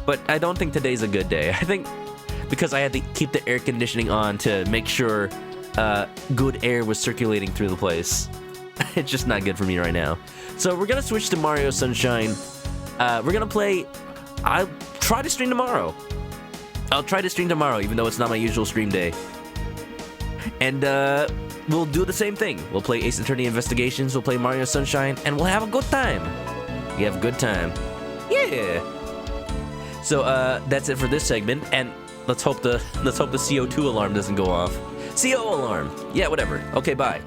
but I don't think today's a good day. I think because I had to keep the air conditioning on to make sure good air was circulating through the place. It's just not good for me right now. So we're gonna switch to Mario Sunshine. We're gonna play. I'll try to stream tomorrow. Even though it's not my usual stream day. And we'll do the same thing. We'll play Ace Attorney Investigations, we'll play Mario Sunshine, and we'll have a good time. We have a good time. Yeah. So that's it for this segment, and let's hope the CO2 alarm doesn't go off. CO alarm. Yeah, whatever. Okay, bye.